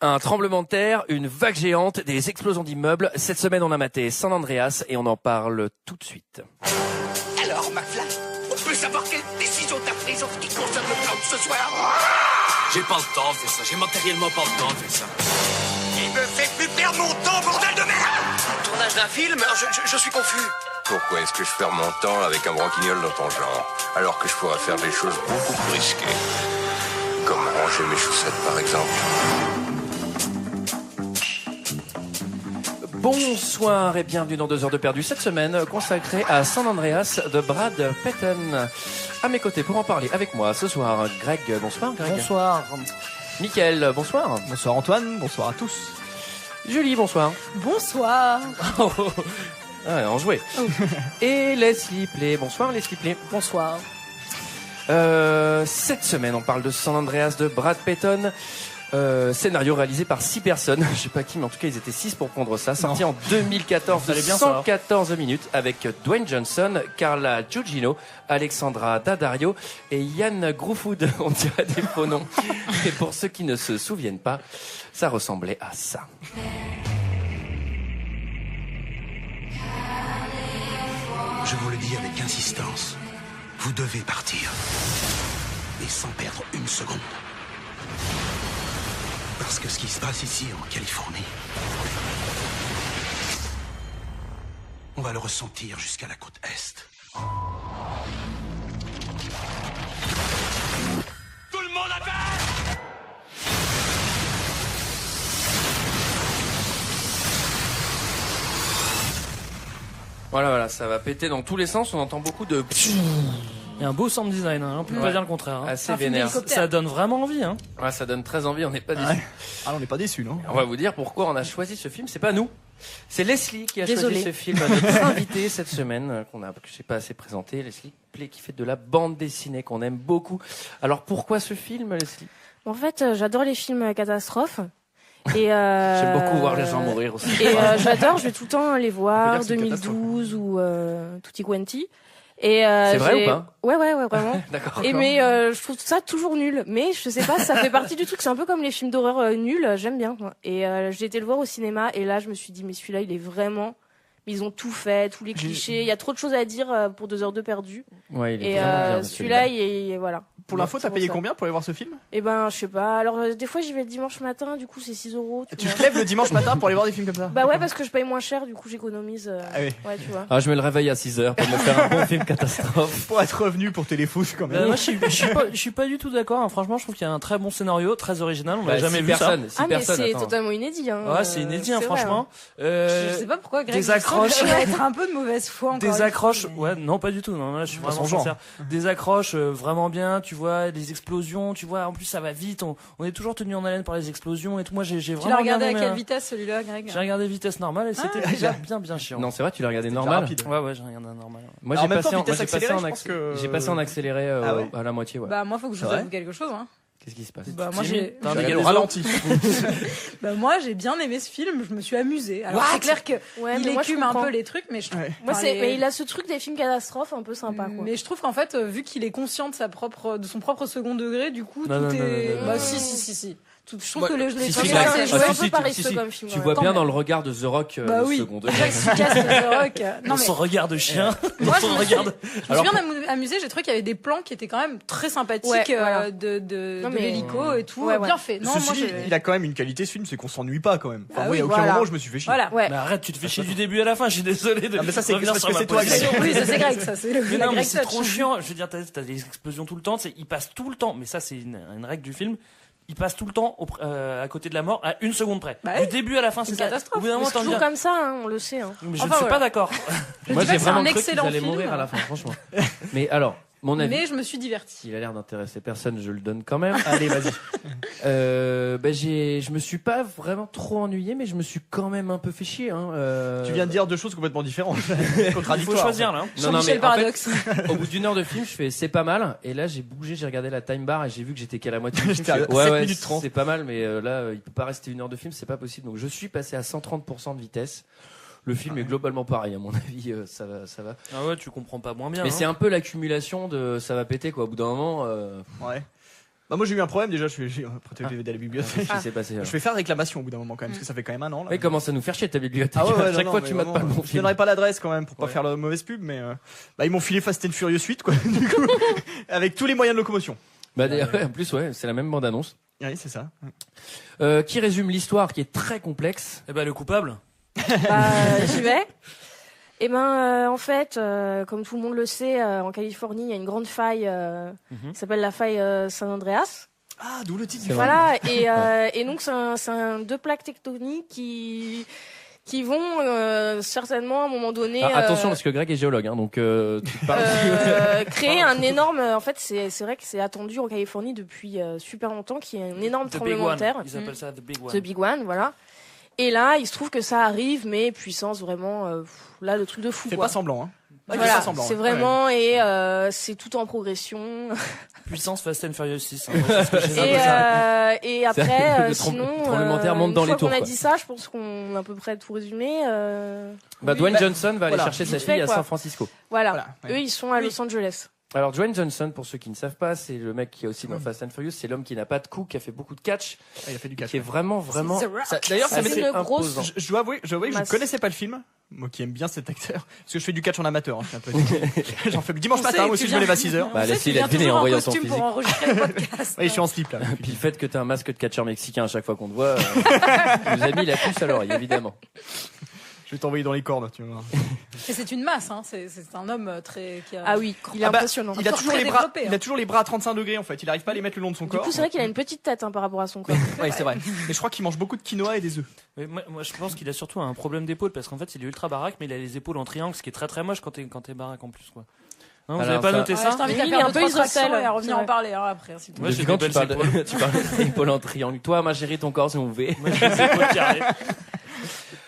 Un tremblement de terre, une vague géante, des explosions d'immeubles. Cette semaine, on a maté San Andreas et on en parle tout de suite. Alors, McFly, on peut savoir quelle décision t'as prise en ce qui concerne le plan de ce soir? J'ai pas le temps de faire ça, j'ai matériellement pas le temps de faire ça. Il me fait plus perdre mon temps, bordel de merde! Tournage d'un film? Je suis confus. Pourquoi est-ce que je perds mon temps avec un branquignol dans ton genre, alors que je pourrais faire des choses beaucoup plus risquées? Comme ranger mes chaussettes, par exemple. Bonsoir et bienvenue dans 2 heures de perdu cette semaine consacrée à San Andreas de Brad Peyton. À mes côtés pour en parler avec moi ce soir, Greg. Bonsoir Greg. Bonsoir. Mickaël, bonsoir. Bonsoir Antoine, bonsoir à tous. Julie, bonsoir. Bonsoir. Ah, enjoué. Oh. Et Leslie Play, bonsoir Leslie Play. Bonsoir. Cette semaine, on parle de San Andreas de Brad Peyton. Scénario réalisé par 6 personnes. Je sais pas qui, mais en tout cas, ils étaient 6 pour prendre ça. Sorti en 2014 de 114 minutes avec Dwayne Johnson, Carla Gugino, Alexandra Daddario et Yann Gruffudd. On dirait des faux noms. Et pour ceux qui ne se souviennent pas, ça ressemblait à ça. Je vous le dis avec insistance. Vous devez partir. Et sans perdre une seconde. Parce que ce qui se passe ici, en Californie, on va le ressentir jusqu'à la côte Est. Tout le monde à terre! Voilà, ça va péter dans tous les sens. On entend beaucoup de... Il y a un beau sound design, hein, on peut pas dire le contraire. Hein. Assez vénère. Ça donne vraiment envie. Hein. Ouais, ça donne très envie, on n'est pas déçus. Ah, on n'est pas déçus, non? On va vous dire pourquoi on a choisi ce film. C'est pas nous. C'est Leslie qui a Désolée. choisi ce film, notre invité cette semaine, que je sais pas assez présenté. Leslie Play qui fait de la bande dessinée qu'on aime beaucoup. Alors pourquoi ce film, Leslie? En fait, j'adore les films catastrophes. Et J'aime beaucoup voir les gens mourir aussi. Et j'adore, je vais tout le temps les On voir, peut dire que c'est 2012 ou Tutti Quanti. Et C'est vrai ou pas? Ouais, vraiment. D'accord. Et mais je trouve ça toujours nul. Mais je sais pas, ça fait partie du truc. C'est un peu comme les films d'horreur nuls. J'aime bien. Et j'ai été le voir au cinéma. Et là, je me suis dit, mais celui-là, il est vraiment. Ils ont tout fait, tous les clichés. Il y a trop de choses à dire pour 2 heures de perdu. Ouais, il est Et vraiment bien, celui-là, il est voilà. Pour l'info, t'as C'est payé pour ça. combien pour aller voir ce film? Eh ben, je sais pas. Alors, des fois, j'y vais le dimanche matin. Du coup, c'est 6 €. Tu vois. te lèves le dimanche matin pour aller voir des films comme ça? Bah ouais, parce que je paye moins cher. Du coup, j'économise. Ah oui. Ouais, tu vois. Ah, je me le réveille à 6h pour me faire un bon film catastrophe. Pour être revenu pour Téléfoot quand même. Moi, je suis pas du tout d'accord. Hein. Franchement, je trouve qu'il y a un très bon scénario, très original. On Bah, l'a jamais six vu personnes, ça. six Ah, mais personnes, c'est attends. totalement inédit. Hein. Ouais, c'est inédit, hein, c'est vrai, franchement. Je sais pas pourquoi Greg des accroches. ça va être un peu de mauvaise foi encore. Des une fois, accroches, mais- ouais, non, pas du tout. Non, là, je suis Pas vraiment son genre. sincère. Des accroches vraiment bien, tu vois, des explosions, tu vois. En plus, ça va vite. On est toujours tenu en haleine par les explosions et tout. Moi, j'ai Tu vraiment l'as regardé bien à aimé, quelle hein. vitesse celui-là, Greg? J'ai regardé vitesse normale et c'était déjà bien chiant. Non, c'est vrai, tu l'as regardé C'était normal. rapide. Ouais, j'ai regardé normal. Moi, Alors, j'ai en même temps, passé en vitesse accélérée, je pense accéléré. que- J'ai passé en accéléré Ah ouais à la moitié, ouais. Bah moi faut que je C'est vous vrai avoue quelque chose. Hein. Qu'est-ce qui se passe? Bah moi j'ai T'as un J'ai dégât au au ralenti. bah moi j'ai bien aimé ce film, je me suis amusée. Alors c'est clair que Ouais, il mais moi, je écume un comprends. peu les trucs mais je trouve Ouais. Moi, enfin, mais il a ce truc des films catastrophes un peu sympa, quoi. mais je trouve qu'en fait vu qu'il est conscient de son propre second degré, du coup Non, tout non, est non, non, bah non. si. Je trouve Ouais, que les si, trucs si, là, là, c'est ah, joué. un si, peu si, paresseux si, comme film. Tu ouais. vois Tant bien même. dans le regard de The Rock Bah oui. second Déjà degré. que si casse The Rock. Non Dans mais son regard de chien. moi je Dans son me suis regard. bien amusée, j'ai trouvé qu'il y avait des plans qui étaient quand même très sympathiques Ouais, voilà. de Non, mais- l'hélico et tout, Ouais, ouais. bien fait. Non, moi Ceci dit, j'ai il a quand même une qualité ce film, c'est qu'on s'ennuie pas quand même. Enfin, Ah moi, il y a oui, aucun voilà. moment où je me suis fait chier. voilà. Ouais. Mais arrête, tu te fais chier du début à la fin. Je suis désolé de Ah, mais ça, c'est revenir parce sur que ma c'est toi, position. Greg. Oui, ça c'est Greg, ça c'est Mais la non, mais Greg c'est touch. trop chiant. Je veux dire, t'as des explosions tout le temps. Il passe tout le temps. Mais ça, c'est une règle du film. Il passe tout le temps à côté de la mort à 1 seconde près. Bah Du oui. début à la fin, C'est c'est une ça. catastrophe. Au bout d'un Mais moment, c'est t'en toujours viens. comme ça, hein, on le sait. Hein. Mais je Enfin, ne suis voilà. pas d'accord. Je Moi, dis pas j'ai que c'est vraiment un cru qu'ils excellent allaient film, mourir à la fin, franchement. Mais alors, mon avis. mais je me suis divertie. Il a l'air d'intéresser personne, je le donne quand même. Allez, vas-y. Je me suis pas vraiment trop ennuyé, mais je me suis quand même un peu fait chier. Hein. Tu viens de dire deux choses complètement différentes. Il Contradictoires. faut choisir là. Non, non, Jean-Michel mais en fait, Paradoxe. au bout d'1 heure de film, je fais c'est pas mal. Et là, j'ai bougé, j'ai regardé la time bar et j'ai vu que j'étais qu'à la moitié du film. J'étais à Je fais, 7 ouais, minutes 30. c'est pas mal, mais là, il peut pas rester 1 heure de film, c'est pas possible. Donc, je suis passé à 130% de vitesse. Le film est globalement pareil, à mon avis, ça va. Ah ouais, tu comprends pas moins bien. Mais hein. c'est un peu l'accumulation de ça va péter, quoi. Au bout d'un moment, Ouais. Bah moi j'ai eu un problème déjà, j'ai prêté le DVD à la bibliothèque. Qu'est-ce qui s'est passé? Je vais faire réclamation au bout d'un moment quand même, parce que ça fait quand même un an. Là. Oui, commence à nous faire chier ta bibliothèque. Chaque fois tu mates pas le bon Je film. donnerai pas l'adresse quand même pour pas faire la mauvaise pub, mais ils m'ont filé Fast and Furious 8 quoi, du coup, avec tous les moyens de locomotion. Bah d'ailleurs, en plus c'est la même bande-annonce. Oui, c'est ça. Qui résume l'histoire qui est très complexe. Eh ben le coupable. J'y vais. Eh ben, en fait, comme tout le monde le sait, en Californie, il y a une grande faille qui s'appelle la faille San Andreas. Ah, d'où le titre du Voilà, et donc c'est deux plaques tectoniques qui vont certainement à un moment donné attention parce que Greg est géologue, hein, donc tu parles. Créer un énorme. En fait, c'est vrai que c'est attendu en Californie depuis super longtemps qu'il y ait un énorme tremblement de terre. Ils appellent ça The Big One. The Big One, voilà. Et là, il se trouve que ça arrive, mais puissance vraiment. Là, le truc de fou. Fais quoi. pas semblant, hein. Voilà, c'est vraiment et c'est tout en progression. Puissance Fast and Furious 6. Et après, le sinon, tremblement de terre monte dans les tours. Une fois qu'on a quoi. dit ça, je pense qu'on a à peu près tout résumé. Dwayne Johnson va aller chercher sa Vite fait, fille à quoi. San Francisco. Voilà. ouais. Eux, ils sont à Los Angeles. Alors Dwayne Johnson, pour ceux qui ne savent pas, c'est le mec qui est aussi dans Fast and Furious, c'est l'homme qui n'a pas de cou, qui a fait beaucoup de catch, Il a fait du catch. qui est vraiment. D'ailleurs, ça C'est m'était une grosse. imposant. Je dois avouer que je Masse. connaissais pas le film. Moi qui aime bien cet acteur. Parce que je fais du catch en amateur. Hein, je suis un peu... J'en fais dimanche matin, moi aussi je me lève à 6h. Bah, laisse-il être deviné en voyant ton physique. pour enregistrer le podcast. Ouais, je suis en slip là. Puis le fait que t'as un masque de catcheur mexicain à chaque fois qu'on te voit, nous a mis la puce à l'oreille, évidemment. Je vais t'envoyer dans les cordes, tu vas voir. Et c'est une masse, hein. C'est un homme très. Qui a... Ah oui, il est impressionnant. Il a toujours très les bras. développé, hein. Il a toujours les bras à 35 degrés en fait. Il arrive pas à les mettre le long de son Du corps. coup, c'est vrai qu'il a une petite tête par rapport à son corps. Ouais, c'est vrai. Et je crois qu'il mange beaucoup de quinoa et des œufs. Mais moi, je pense qu'il a surtout un problème d'épaule parce qu'en fait, il est ultra baraque, mais il a les épaules en triangle, ce qui est très très moche quand t'es baraque en plus, quoi. Non, vous Alors, avez pas ça- noté Ouais, ça je t'invite Oui, à il est faire un peu 2-3 tractions isocèle, et à revenir c'est en parler après. S'il te plaît. Ouais, Depuis j'ai quand des tu parles belles tu parles d'épaule en triangle? Toi, ma chérie, ton corps c'est mon V. Moi, j'ai les épaules carrées.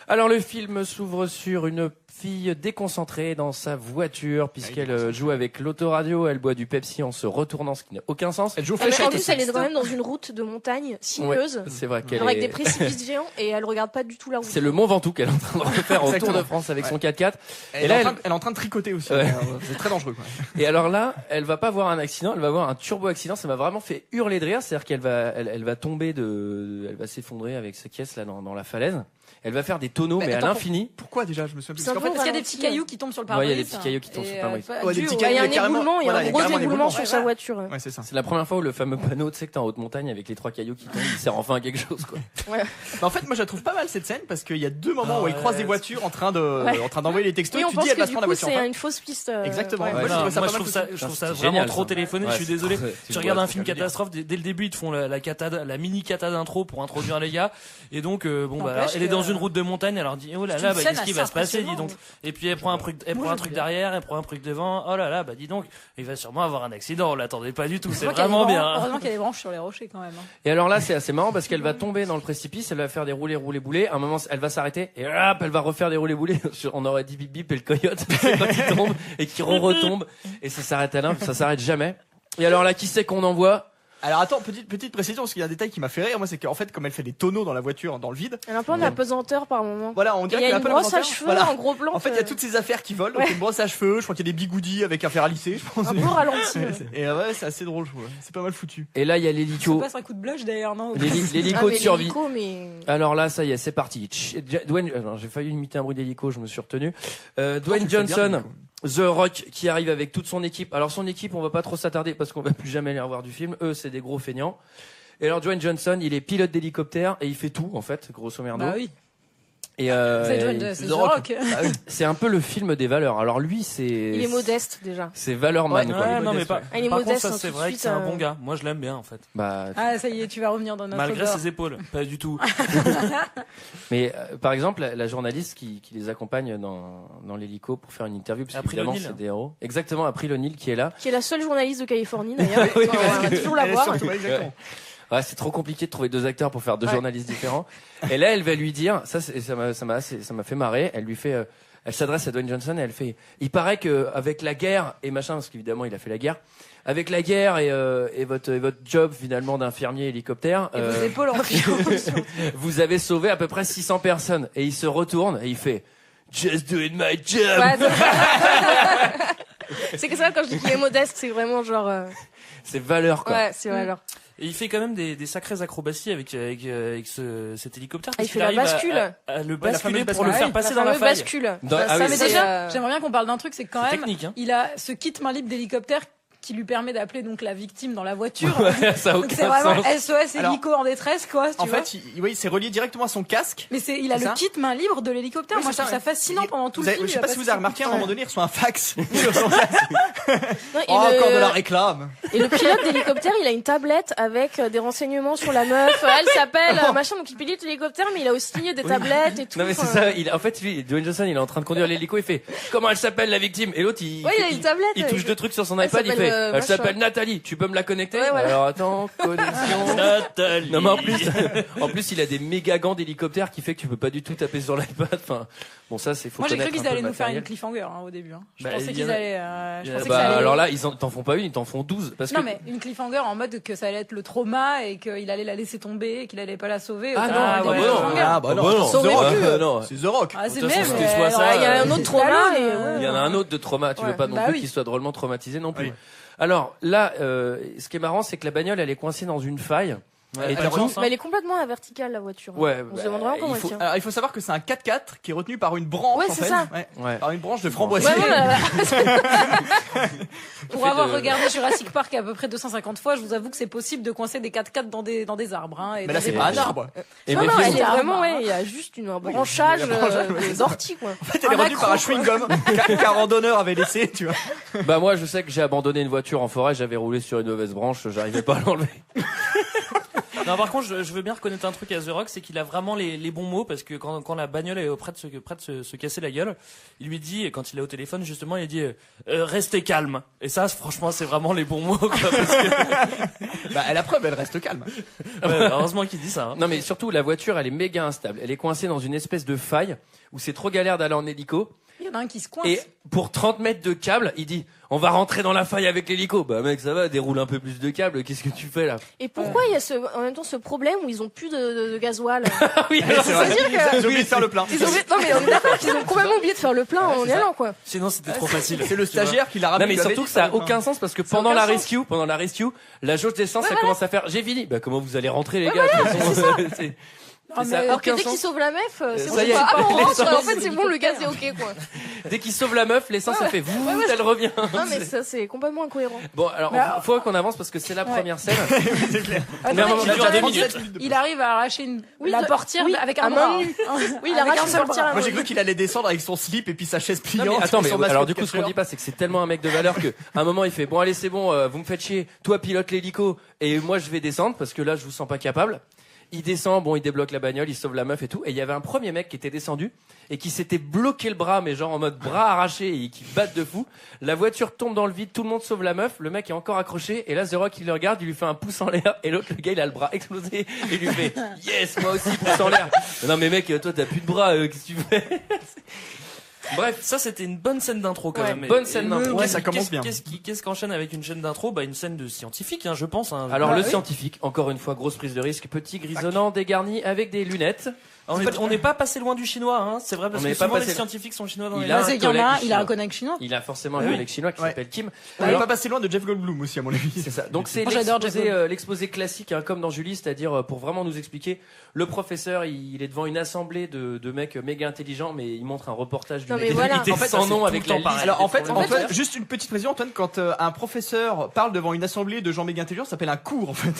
Alors le film s'ouvre sur une fille déconcentrée dans sa voiture puisqu'elle joue avec l'autoradio, elle boit du Pepsi en se retournant, ce qui n'a aucun sens. Elle joue au Ah, mais en fléchette. plus, elle est quand même dans une route de montagne sinueuse, Ouais, c'est vrai qu'elle avec des est... précipices géants, et elle regarde pas du tout la route. C'est le Mont Ventoux qu'elle est en train de refaire au Tour Exactement. de France avec son 4x4. Elle là, est en train de tricoter aussi. Ouais. C'est très dangereux quoi. Et alors là, elle va pas voir un accident, elle va voir un turbo accident. Ça m'a vraiment fait hurler de rire. C'est-à-dire elle va tomber elle va s'effondrer avec sa caisse là dans la falaise. Elle va faire des tonneaux, mais à attends, l'infini. Pourquoi déjà je me souviens plus. C'est un Parce qu'en peu fait, Parce qu'il y a des petits cailloux qui tombent sur le Ouais, pare-brise. il y a des petits cailloux qui tombent sur le pare-brise. Ouais, des petits Il y a un cailloux, carrément. éboulement, il y a Voilà, un gros carrément un éboulement sur éboulement. sa voiture. Ouais, c'est ça. C'est la première fois où le fameux panneau, tu sais que t'es en haute montagne avec les 3 cailloux qui tombent, il sert enfin à quelque chose quoi. Ouais. Bah, en fait, moi je la trouve pas mal cette scène parce qu'il y a deux moments où elle ouais. croise des voitures en train d'envoyer les textos Oui, et on tu pense dis elle que va se du prendre la coup, voiture. c'est en face. une fausse piste. Exactement. ouais. Moi, je Non, trouvais ça moi, pas je mal trouve ça, foutu. je trouve ça C'est vraiment génial, trop ça. téléphoné. Ouais, Je suis c'est désolé. trop- Tu c'est regardes vrai, un film faut le dire. catastrophe. Dès le début, ils te font la mini cata d'intro pour introduire les gars. Et donc, bon, bah, N'empêche elle est que- dans une route de montagne. Elle leur dit, oh là C'est là, une bah, scène qu'est-ce qui assez va se passer, dis donc. impressionnante. Et puis elle prend un truc derrière, elle prend un truc devant. Oh là là, bah dis donc, il va sûrement avoir un accident. On l'attendait pas du tout. C'est vraiment bien. Heureusement qu'il y a des branches sur les rochers quand même. Et alors là, c'est assez marrant parce qu'elle va tomber dans le précipice, elle va faire des roulés. À un moment, elle va s'arrêter et hop, elle va refaire des roulés. On aurait dit bip bip et le coyote, c'est quand il tombe et qui retombe et ça s'arrête à l'un, ça s'arrête jamais. Et alors là, qui c'est qu'on envoie? Alors attends, petite précision parce qu'il y a un détail qui m'a fait rire. Moi, c'est qu'en fait, comme elle fait des tonneaux dans la voiture, dans le vide. Elle a un peu en apesanteur par moment. Voilà, on Et dirait il y qu'elle a a une pas brosse à l'inventaire. cheveux Voilà. en gros plan. En fait, il y a toutes ces affaires qui volent. Donc une brosse à cheveux, je crois qu'il y a des bigoudis avec un fer à lisser, je pense. un peu ralenti. Et ouais, c'est assez drôle, je trouve. C'est pas mal foutu. Et là, il y a Ça l'hélico. passe un coup de blush d'ailleurs, non? L'hélico de mais survie. l'hélico, mais... Alors là, ça y est, c'est parti. Dwayne, alors, j'ai failli imiter un bruit d'hélico, je me suis retenu. Dwayne tu le fais bien, Johnson, du The Rock, qui arrive avec toute son équipe. Alors son équipe, on va pas trop s'attarder parce qu'on va plus jamais les revoir du film. Eux, c'est des gros feignants. Et alors Dwayne Johnson, il est pilote d'hélicoptère et il fait tout en fait, grosso merdo. Bah oui. Et C'est The Rock. c'est un peu le film des valeurs. Alors lui, Il est modeste déjà. c'est Valorman Ouais, quoi. non, mais pas. Ah, il est Par modeste, contre, ça, hein, c'est tout de vrai que suite, c'est un bon gars. Moi, je l'aime bien, en fait. Bah, Ah, ça y est, tu vas revenir dans notre Malgré beurre. ses épaules. Pas du tout. mais par exemple, la journaliste qui les accompagne dans l'hélico pour faire une interview, parce April qu'évidemment O'Neil. c'est des héros. Exactement, April O'Neil qui est là. Qui est la seule journaliste de Californie d'ailleurs. Oui, On va toujours la Elle est voir. surtout- exactement. Ouais, c'est trop compliqué de trouver deux acteurs pour faire deux Ouais. journalistes différents. Et là, elle va lui dire, ça m'a fait marrer. Elle lui fait, elle s'adresse à Dwayne Johnson et elle fait, il paraît que avec la guerre et machin, parce qu'évidemment il a fait la guerre, avec la guerre et votre job finalement d'infirmier hélicoptère, Et vos épaules en triangle. vous avez sauvé à peu près 600 personnes. Et il se retourne et il fait, just doing my job. Ouais, C'est que ça, quand je dis qu'il est modeste, c'est vraiment genre. C'est valeur, quoi. Ouais, c'est valeur. Et il fait quand même des sacrées acrobaties avec cet hélicoptère. Il fait la bascule. À le basculer la pour le bascule. faire passer dans la faille. bascule. Mais déjà, j'aimerais bien qu'on parle d'un truc, c'est que quand même, technique, hein. il a ce kit main libre d'hélicoptère qui lui permet d'appeler donc la victime dans la voiture. Ouais, ça a Donc aucun c'est vraiment sens. SOS hélico en détresse, quoi. En fait, c'est relié directement à son casque. Mais il a C'est le ça kit main libre de l'hélicoptère. Oui, Moi, je c'est trouve ça, ça fascinant pendant tout le film. Je sais pas si vous avez remarqué, à un moment donné, il reçoit un fax sur son Non, et encore de la réclame. Et le pilote d'hélicoptère, il a une tablette avec des renseignements sur la meuf. Elle s'appelle machin, donc il pilote l'hélicoptère, mais il a aussi des tablettes et tout. Non mais c'est ça, en fait lui, Dwayne Johnson, il est en train de conduire l'hélico, il fait comment elle s'appelle la victime, et l'autre il Ouais, il a une tablette. il touche deux trucs sur son Elle iPad, il s'appelle, fait machin. elle s'appelle Nathalie, tu peux me la connecter? Ouais, voilà. Alors attends, connexion. Nathalie. Non mais en plus il a des méga gants d'hélicoptère qui fait que tu peux pas du tout taper sur l'iPad. Enfin bon, ça c'est faut Moi, j'ai cru connaître qu'ils un peu allaient le nous faire une matériel. cliffhanger au début. Je Bah, pensais il y qu'ils en a- allaient. Je pensais que Bah ça allait. alors là, ils t'en font pas une, ils t'en font 12 parce Non, que mais une cliffhanger en mode que ça allait être le trauma et qu'il allait la laisser tomber et qu'il allait pas la sauver. Ah Autant non, faire bah des non. cliffhangers. Ah bah non, non, Sauver non, le cul. non. c'est The Rock. Ah, c'est De toute façon, même. c'était soit ça, Il y a un autre trauma. Stallone, Et, Il y en a un autre de trauma, tu veux Ouais. pas non Bah plus oui. qu'il soit drôlement traumatisé non plus. Oui. Alors là, ce qui est marrant, c'est que la bagnole, elle est coincée dans une faille. Ouais, Et elle du coup, avance, Mais elle est complètement à la verticale, la voiture. Ouais, On se demande vraiment comment il faut- elle tient. Alors, il faut savoir que c'est un 4x4 qui est retenu par une branche. Ouais, en c'est fait. ça. Ouais. Ouais. Par une branche de framboisier. Ouais, voilà. Pour avoir regardé Jurassic Park à peu près 250 fois, je vous avoue que c'est possible de coincer des 4x4 dans des arbres. Hein, et Mais là, dans c'est des pas un branches. arbre. Et Non, non, méfiez-vous. elle est vraiment, Arbre, hein. ouais, il y a juste un branchage d'ortie, quoi. En fait, elle est retenue par un chewing-gum qu'un randonneur avait laissé, tu vois. Bah moi, je sais que j'ai abandonné une voiture en forêt, j'avais roulé sur une mauvaise branche, j'arrivais pas à l'enlever. Non, par contre, je veux bien reconnaître un truc à The Rock, c'est qu'il a vraiment les bons mots, parce que quand la bagnole est près de se casser la gueule, il lui dit, quand il est au téléphone, justement, il dit restez calme. Et ça, franchement, c'est vraiment les bons mots, quoi, parce que, Bah, la preuve, elle reste calme. ouais, heureusement qu'il dit ça. Hein. Non mais surtout, la voiture, elle est méga instable. Elle est coincée dans une espèce de faille où c'est trop galère d'aller en hélico. Il y en a un qui se coince. Et pour 30 mètres de câble, il dit on va rentrer dans la faille avec l'hélico. Bah mec, ça va, déroule un peu plus de câble, qu'est-ce que tu fais là? Et pourquoi il y a en même temps ce problème où ils ont plus de gasoil? Ah oui, alors, C'est vrai. J'ai oublié de faire le plein. Ils ont non mais on est d'accord qu'ils ont complètement oublié de faire le plein en y allant, quoi. Sinon, c'était trop facile. C'est le stagiaire qui l'a non ramené. mais surtout que ça a aucun sens parce que pendant la rescue, la jauge d'essence, ça commence à faire j'ai fini. Bah comment vous allez rentrer les gars? De toute façon, c'est- Ah, ça a mais- Alors que aucun dès sens. qu'ils sauvent la meuf, c'est ça bon. y est, Ah, on rentre, l'essence, en fait, c'est bon, le gaz est ok, quoi. Dès qu'il sauve la meuf, l'essence elle fait vous, elle revient. Non mais ça c'est complètement incohérent. Bon alors, faut qu'on avance parce que c'est la première scène. Attendez, Mais à un moment, il a dure déjà 2 minutes. Il arrive à arracher la portière avec un à main bras. nue. Oui, il Avec arrache un une seul portière à Moi, main j'ai nue. cru qu'il allait descendre avec son slip et puis sa chaise Non, pliante. mais attends, et mais son masque alors de du coup, ce qu'on catcheur. dit pas, c'est que c'est tellement un mec de valeur que, à un moment, il fait bon, allez, c'est bon, vous me faites chier, toi pilote l'hélico et moi je vais descendre parce que là, je vous sens pas capable. Il descend, bon, il débloque la bagnole, il sauve la meuf et tout. Et il y avait un premier mec qui était descendu et qui s'était bloqué le bras, mais genre en mode bras arraché et qui batte de fou. La voiture tombe dans le vide, tout le monde sauve la meuf. Le mec est encore accroché et là, The Rock, il le regarde, il lui fait un pouce en l'air et l'autre, le gars, il a le bras explosé et il lui fait yes, moi aussi, pouce en l'air. Non mais mec, toi, t'as plus de bras, qu'est-ce que tu fais? Bref, ça c'était une bonne scène d'intro quand Ouais, même. bonne scène d'intro. Ouais, ça commence bien. Qu'est-ce qu'enchaîne avec une chaîne d'intro? Bah une scène de scientifique, hein, je pense. Hein. Alors Ah le oui. scientifique, encore une fois, grosse prise de risque, petit grisonnant, dégarni avec des lunettes. On n'est pas passé loin du chinois, hein. C'est vrai parce On que n'est pas souvent passé- les scientifiques sont chinois dans Il les a Là, un c'est qu'il y en a un, collègue il a un chinois. connect chinois. Il a forcément un Oui. collègue chinois qui Ouais. s'appelle Kim. On n'est Alors, pas passé loin de Jeff Goldblum aussi, à mon avis. c'est ça. Donc c'est Moi, j'adore Jeff l'exposé classique, hein, comme dans Julie, c'est-à-dire pour vraiment nous expliquer. Le professeur, il est devant une assemblée de mecs méga intelligents, mais il montre un reportage Non, d'une mais voilà. idée En fait, sans c'est nom tout avec le la temps pareil. liste. Alors en fait, des Antoine, problèmes. juste une petite précision, Antoine, quand un professeur parle devant une assemblée de gens méga intelligents, ça s'appelle un cours en fait.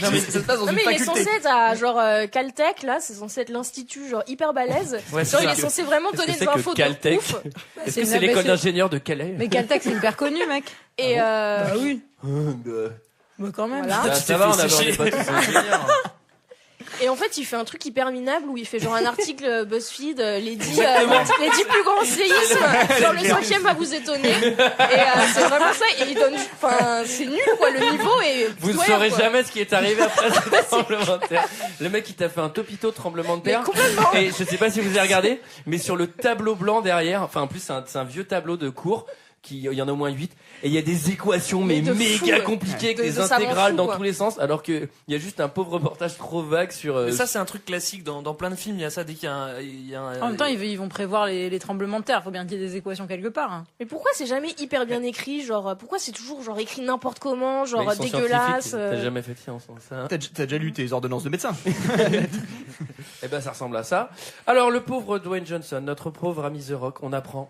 Non mais ça se passe dans Non une mais il est faculté. censé être à genre Caltech là, c'est censé être l'institut genre hyper balèze. Ouais, Genre il ça. est censé vraiment Qu'est-ce que donner c'est des que infos de Caltech ouf. Est-ce que c'est l'école d'ingénieurs de Calais? Mais Caltech, c'est hyper connu, mec. Et Bah oui. Bah, Bah quand même. voilà. ça va, on n'abordait pas tous ces ingénieurs. Et en fait, il fait un truc hyper minable où il fait genre un article BuzzFeed, les 10 plus grands séismes, genre le 5e va vous étonner. Et c'est vraiment ça. Et il donne, enfin, c'est nul quoi, le niveau est. Vous ne pitoyable, saurez quoi. jamais ce qui est arrivé après ce tremblement de terre. Le mec, il t'a fait un topito de tremblement de terre. complètement. Et je sais pas si vous avez regardé, mais sur le tableau blanc derrière, enfin en plus c'est un vieux tableau de cours il y en a au moins 8 et il y a des équations mais de méga fou, compliquées avec de des savants intégrales fous, dans quoi. tous les sens alors que il y a juste un pauvre reportage trop vague sur Mais ça, c'est un truc classique dans plein de films. Il y a ça dès qu'il y a un. En même temps, ils vont prévoir les tremblements de terre. Faut bien qu'il y ait des équations quelque part. Hein. Mais pourquoi c'est jamais hyper bien écrit, genre pourquoi c'est toujours genre écrit n'importe comment, genre Mais ils sont dégueulasse. scientifiques, T'as jamais fait de science, ça. T'as déjà lu tes ordonnances de médecin? Eh ben ça ressemble à ça. Alors le pauvre Dwayne Johnson, notre pauvre ami The Rock, on apprend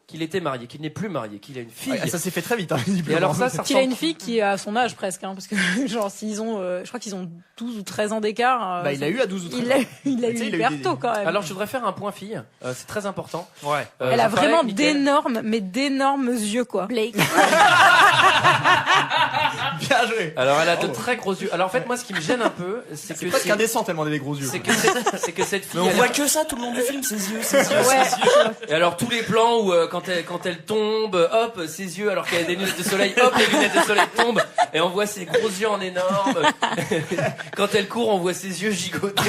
qu'il était marié, qu'il n'est plus marié, qu'il a une fille. Ah, ça s'est fait très vite, hein, Et visiblement. alors ça Qu'il a ressemble. une fille qui a son âge presque, hein, parce que genre s'ils ont, je crois qu'ils ont 12 ou 13 ans d'écart. Bah, il a eu à 12 ou 13 Il a Tu eu sais, il a eu hyper des- tôt quand même. Alors je voudrais faire un point fille, c'est très important. Ouais. Elle a j'en parlais vraiment avec Mickaël. d'énormes yeux quoi. Blake. Bien joué. Alors elle a de très gros yeux. Alors en fait moi ce qui me gêne un peu, c'est C'est que presque indécent tellement elle a des gros yeux. c'est que cette fille. Mais on elle voit a- que ça tout le long du film, ses yeux, ses yeux. Ouais. Et alors tous les plans où quand elle tombe, hop ses yeux alors qu'elle a des lunettes de soleil, hop les lunettes de soleil tombent et on voit ses gros yeux en énorme. Quand elle court, on voit ses yeux gigoter.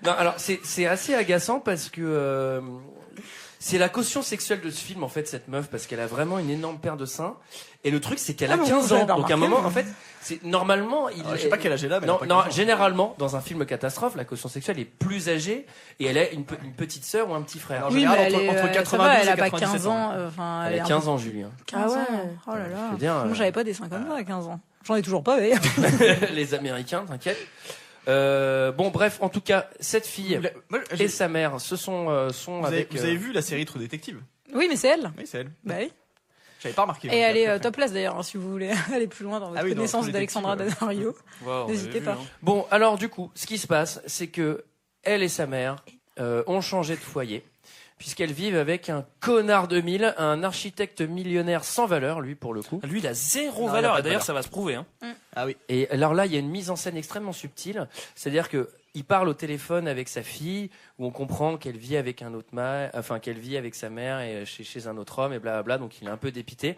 Non, alors c'est assez agaçant parce que c'est la caution sexuelle de ce film en fait cette meuf parce qu'elle a vraiment une énorme paire de seins et le truc c'est qu'elle a mais 15 vous ans avez donc à un moment en fait c'est normalement Je sais pas quel âge elle a, mais non, elle a pas non 15 ans. généralement dans un film catastrophe la caution sexuelle est plus âgée et elle a une petite sœur ou un petit frère. Alors, en Oui, mais général, elle est, entre ça 92 va, elle et a pas 97 15 ans. Enfin, Elle a 15 ans Julien. 15 Ah ouais. ans. Oh là Je là. veux dire, Moi, j'avais pas des seins comme ça à 15 ans. J'en ai toujours pas d'ailleurs. Les Américains, t'inquiète. Bon bref, en tout cas, cette fille Moi, et sa mère se sont vous avez, avec. vous avez vu la série True Detective? Oui, mais c'est elle. Oui, c'est elle. Bah oui. J'avais pas remarqué. Et elle est topless d'ailleurs, hein, si vous voulez aller plus loin dans votre Ah oui, dans connaissance True d'Alexandra Detective, Daddario. Wow, N'hésitez pas. Bon, alors du coup, ce qui se passe, c'est que elle et sa mère ont changé de foyer, puisqu'elles vivent avec un connard de mille, un architecte millionnaire sans valeur, lui pour le coup. Lui, il a zéro Non, il a valeur. pas Et de d'ailleurs, valeur. ça va se prouver. Hein. Ah oui. Et alors là, il y a une mise en scène extrêmement subtile, c'est-à-dire que il parle au téléphone avec sa fille, où on comprend qu'elle vit avec un autre qu'elle vit avec sa mère et chez un autre homme et blablabla, donc il est un peu dépité.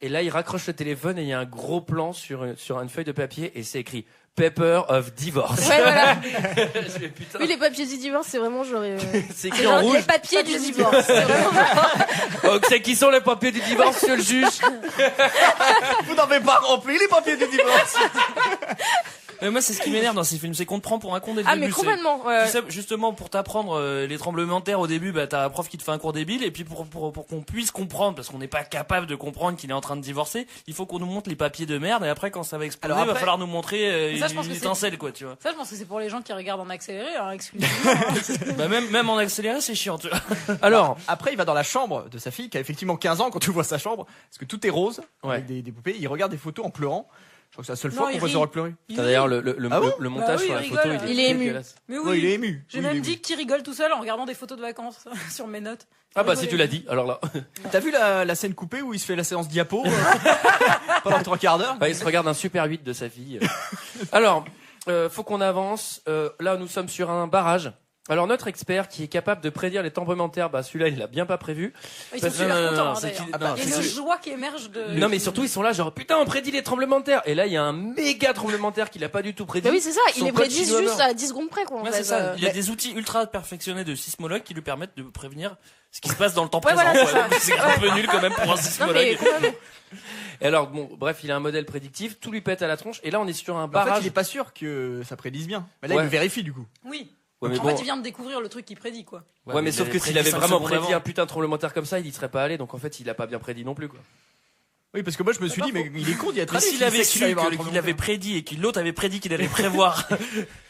Et là, il raccroche le téléphone et il y a un gros plan sur une feuille de papier et c'est écrit Paper of Divorce. Ouais, voilà. Je fais, putain, Oui, les papiers du divorce, c'est vraiment genre. c'est c'est écrit genre en rouge. les papiers du divorce. C'est vraiment Oh, c'est qui sont les papiers du divorce, monsieur le juge? Vous n'avez pas rempli les papiers du divorce. Mais moi, c'est ce qui m'énerve dans ces films, c'est qu'on te prend pour un con dès le Ah, début. mais c'est- complètement. Tu sais, justement, pour t'apprendre les tremblements de terre au début, bah, t'as un prof qui te fait un cours débile, et puis pour qu'on puisse comprendre, parce qu'on n'est pas capable de comprendre qu'il est en train de divorcer, il faut qu'on nous montre les papiers de merde, et après, quand ça va exploser, Alors il va après- falloir nous montrer Mais ça, je pense une que c'est- étincelle, quoi, tu vois. Ça, je pense que c'est pour les gens qui regardent en accéléré, hein, exclusivement. Bah, même en accéléré, c'est chiant, tu vois. Alors, Après, il va dans la chambre de sa fille, qui a effectivement 15 ans quand tu vois sa chambre, parce que tout est rose, Ouais. avec des poupées. Il regarde des photos en pleurant. Je crois que c'est la seule Non, fois il qu'on voit rit. The Rock pleurer. t'as d'ailleurs le Ah bon montage Bah oui, sur la il photo, rigole. Il est ému. dégueulasse. Mais Ouais, il est oui. ému. J'ai Oui, même il est dit qu'il rigole tout seul en regardant des photos de vacances sur mes notes. Ah bah si tu l'as dit, alors là. ému. T'as vu la scène coupée où il se fait la séance diapo pendant 3 quarts d'heure? Il se regarde un Super 8 de sa fille. Alors, faut qu'on avance. Là, nous sommes sur un barrage. Alors, notre expert qui est capable de prédire les tremblements de terre, bah celui-là, il l'a bien pas prévu. Ils sont Parce- super non, contents, non, hein, c'est d'ailleurs. qu'il- Ah bah, Il y a c'est- une joie qui émerge de. Non, mais surtout, ils sont là, genre, putain, on prédit les tremblements de terre. Et là, il y a un méga tremblement de terre qu'il a pas du tout prédit. Bah oui, c'est ça. Son Ils les code prédisent chinois juste meurt. à 10 secondes près, quoi. En Ouais, fait. c'est ça. Il y a des outils ultra perfectionnés de sismologues qui lui permettent de prévenir ce qui se passe dans le temps Ouais, présent. voilà, quoi. c'est ça. C'est un peu nul quand même pour un Non, mais sismologue. complètement. Et alors, bon, bref, il a un modèle prédictif, tout lui pète à la tronche. Et là, on est sur un Mais en fait, barrage. il est pas sûr que ça prédise bien. Mais là, Ouais. il le vérifie du coup. Oui. Ouais, mais En bon. fait, il vient de découvrir le truc qu'il prédit, quoi. Ouais, mais sauf il que s'il avait 5 vraiment secondes prédit avant. un putain de tremblement de terre comme ça, il y serait pas allé. Donc en fait, il a pas bien prédit non plus, quoi. Oui, parce que moi je me suis dit, mais il est con d'y être Mais allé. s'il avait su qu'il allait y avoir un qu'il tremblement de avait terre. prédit et que l'autre avait prédit qu'il allait prévoir.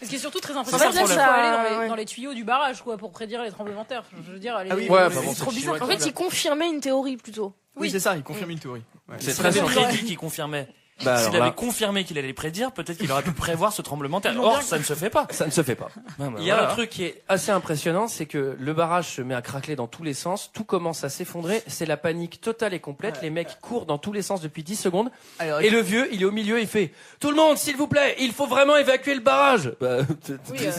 Ce qui est surtout très En impressionnant, fait, c'est qu'il là, faut ça- aller ouais. dans les tuyaux du barrage, quoi, pour prédire les tremblements de terre. Je veux dire, Ah oui, Ouais, oui, enfin oui, bon, c'est trop c'est bizarre. chinois, En fait, il confirmait une théorie plutôt. Oui, c'est ça, il confirme une théorie. Ouais. C'est S'il très avait bien. prédit qu'il confirmait. Bah, alors S'il là- avait confirmé qu'il allait prédire, peut-être qu'il aurait pu prévoir ce tremblement de terre. Ils l'ont Or, bien- ça ne se fait pas. Ça ne se fait pas. Ouais, bah, Il y a voilà. un truc qui est assez impressionnant, c'est que le barrage se met à craquer dans tous les sens, tout commence à s'effondrer, c'est la panique totale et complète, les mecs courent dans tous les sens depuis 10 secondes, Alors, et le vieux, il est au milieu, il fait « Tout le monde, s'il vous plaît, il faut vraiment évacuer le barrage !» Bah,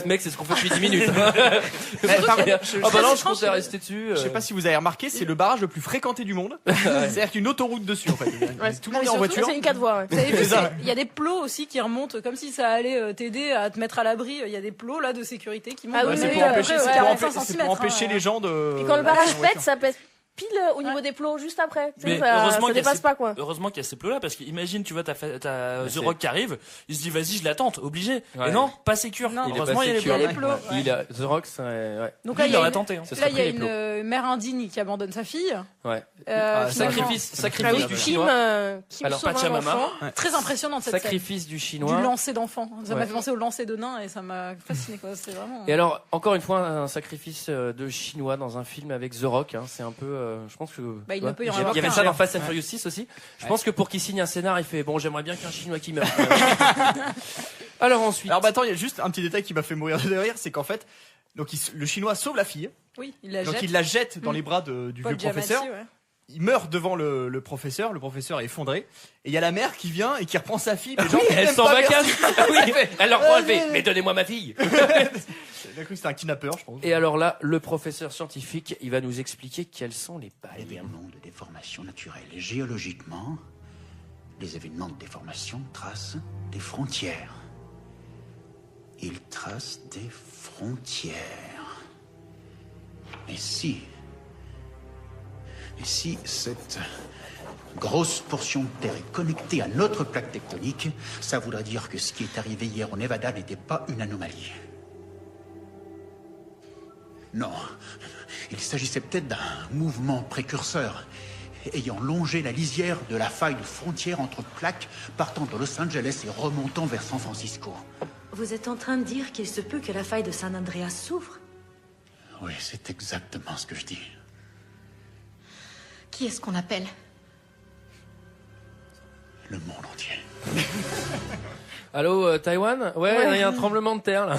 mec, c'est ce qu'on fait depuis 10 minutes. par contre, Ah bah non, je je pense comptais que- rester dessus. je sais pas si vous avez remarqué, c'est le barrage le plus fréquenté du monde. C'est-à-dire qu'il y a une autoroute dessus en fait. Tout le monde est en voiture. C'est une 4 voies. Ouais. Vous avez vu, C'est ça. il y a des plots aussi qui remontent, comme si ça allait t'aider à te mettre à l'abri. Il y a des plots là de sécurité qui montent. Ah oui, C'est oui, pour oui, empêcher, après, c'est ouais, pour ouais, empêcher- c'est pour empêcher les gens de. Et quand le barrage en voiture. pète, ça pète pile au niveau des plots juste après. Tu sais, Mais ça heureusement qu'il y a dépasse ces- pas quoi. Heureusement qu'il y a ces plots-là, parce qu'imagine, tu vois, t'as The c'est- Rock qui arrive, il se dit, vas-y, je l'attente, obligé. Ouais. Et non, pas sécure. Non. Il est Heureusement, pas il y a les sécure. plots. les plots. Ouais. Il a The Rock, c'est ouais. Donc Lui, là, il il y a l'aurait une, tenté. Hein. Ce là, serait il y a pris les plots. une mère indigne qui abandonne sa fille. Ouais. Finalement- Sacrifice Ah oui, du Kim, chinois. Kim Alors, sauve un Pachamama. enfant. Très impressionnante cette scène. Sacrifice du Du chinois. lancer d'enfant. Ça Ouais. m'a fait penser au lancer de nains et ça m'a fasciné quoi. C'est vraiment. Et alors, encore une fois, un sacrifice de chinois dans un film avec The Rock. Hein, c'est un peu, je pense que. Bah, il ouais. ne peut y en Il y avoir avait qu'un, ça dans hein. Fast and Furious 6 aussi. Je pense que pour qu'il signe un scénar, il fait bon, j'aimerais bien qu'un chinois qui meure. Alors ensuite. Alors, bah, attends, il y a juste un petit détail qui m'a fait mourir de rire, c'est qu'en fait, donc, le chinois sauve la fille, Oui, il la donc jette. il la jette dans Mm. les bras du Paul vieux professeur. Giamatti, ouais. Il meurt devant le professeur est effondré, et il y a la mère qui vient et qui reprend sa fille. Mais Oui, genre, elle même s'en pas va merci. oui, elle leur prend, elle fait, mais donnez-moi ma fille. J'ai cru que c'était un kidnappeur, je pense. Et alors là, le professeur scientifique, il va nous expliquer quelles sont les bails. Événements de déformation naturelle. Géologiquement, les événements de déformation tracent des frontières. Ils tracent des frontières. Et si cette grosse portion de terre est connectée à notre plaque tectonique, ça voudrait dire que ce qui est arrivé hier au Nevada n'était pas une anomalie. Non, il s'agissait peut-être d'un mouvement précurseur ayant longé la lisière de la faille de frontière entre plaques partant de Los Angeles et remontant vers San Francisco. Vous êtes en train de dire qu'il se peut que la faille de San Andreas s'ouvre? Oui, c'est exactement ce que je dis. Qui est-ce qu'on appelle? Le monde entier. Allô, Taïwan? Ouais, Ouais. il y a un tremblement de terre là.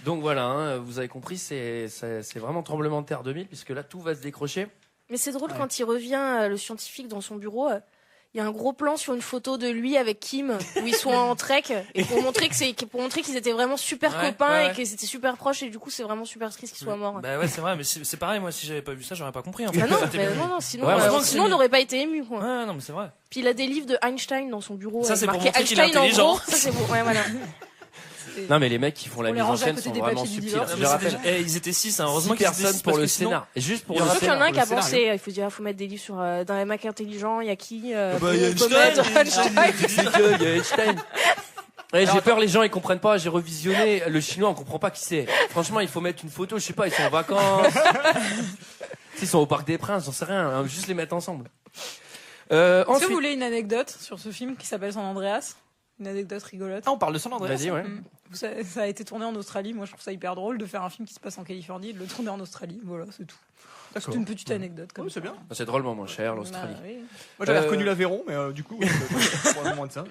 Donc voilà, hein, vous avez compris, c'est vraiment tremblement de terre 2000 puisque là tout va se décrocher. Mais c'est drôle quand il revient, le scientifique, dans son bureau. Il y a un gros plan sur une photo de lui avec Kim où ils sont en trek et pour montrer qu'ils étaient vraiment super Ouais, copains ouais. et qu'ils étaient super proches et du coup c'est vraiment super triste qu'ils soient morts. Bah ouais, c'est vrai, mais c'est pareil, moi, si j'avais pas vu ça, j'aurais pas compris. En fait. Ah non, C'était mais bien. non, sinon, Ouais, sinon c'est on mis- n'aurait pas été ému quoi. Ouais, non, mais c'est vrai. Puis il a des livres de Einstein dans son bureau. Ça, avec c'est pour marqué montrer qu'il est Einstein en intelligent. gros. Ça c'est bon. Ouais, voilà. Non mais les mecs qui font la On les mise en range à scène côté sont des vraiment papiers du subtils. divorce. Je Mais rappelle, c'était- ils étaient 6, hein. Heureusement 6 qu'ils étaient personnes 6 pour parce le que sinon- scénar. Et juste pour il y le aura Sauf qu'il y en a un qui a scénario. pensé, il faut dire, faut mettre des livres sur dans les mecs intelligents. Il y a qui il y a faut Einstein, mettre Einstein. C'est que, il y a Einstein. Ouais, j'ai peur, les gens ils comprennent pas. J'ai revisionné le chinois, on comprend pas qui c'est. Franchement, il faut mettre une photo. Je sais pas, ils sont en vacances. S'ils sont au Parc des Princes, j'en sais rien. Hein, juste les mettre ensemble. Est-ce que Ensuite, vous voulez une anecdote sur ce film qui s'appelle San Andreas? Une anecdote rigolote. Ah, on parle de San Andreas. vas-y, ouais. Ça a été tourné en Australie. Moi, je trouve ça hyper drôle de faire un film qui se passe en Californie et de le tourner en Australie. Voilà, c'est tout. C'est D'accord. une petite anecdote comme Oui, c'est ça. bien. C'est drôlement moins cher, l'Australie. Bah, oui. Moi, j'avais Euh, reconnu l'Aveyron, mais du coup, probablement de ça.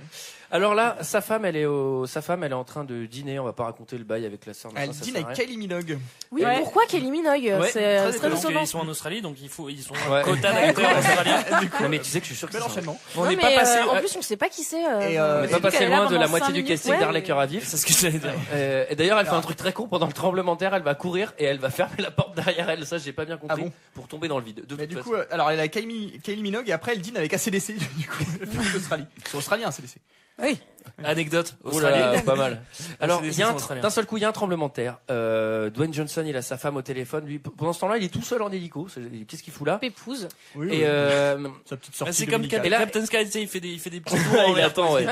Alors là, sa femme, elle est en train de dîner. On va pas raconter le bail avec la sœur. Elle ça dîne sert à avec rien. Kylie Minogue. Oui, Ouais. pourquoi Kelly Minogue Ouais, C'est très très étonnant. Donc, étonnant. ils sont en Australie, donc ils sont Ouais. quota d'acteurs australiens. Non, mais tu sais que je suis sûr que Bel c'est ça. enchaînement. On Non, n'est mais, pas passé. en plus, on sait pas qui c'est. Et, On n'est pas surtout passé qu'elle est là loin de la pendant moitié 5 du minutes, casting ouais. d'Arlet Cœur à vif. C'est ce que j'allais dire. Et d'ailleurs, elle fait un truc très con pendant le tremblement de terre. Elle va courir et elle va fermer la porte derrière elle. Ça, j'ai pas bien compris. Ah bon Pour tomber dans le vide. De Mais toute du façon. coup, alors elle a Kylie Minogue et après elle dîne avec ACDC, du coup, le film d'Australie. C'est australien, ACDC. Oui. Anecdote Oh là là, australienne. pas mal. Alors, C'est des il y a sons australiens. d'un seul coup, il y a un tremblement de terre. Dwayne Johnson, il a sa femme au téléphone. Lui, pendant ce temps-là, il est tout seul en hélico. Qu'est-ce qu'il fout là? Pépouze. Oui, Et sa petite Ah, sortie. c'est comme dominicale. Et là- Captain Sky, tu sais, il fait des petits Il attend, ouais.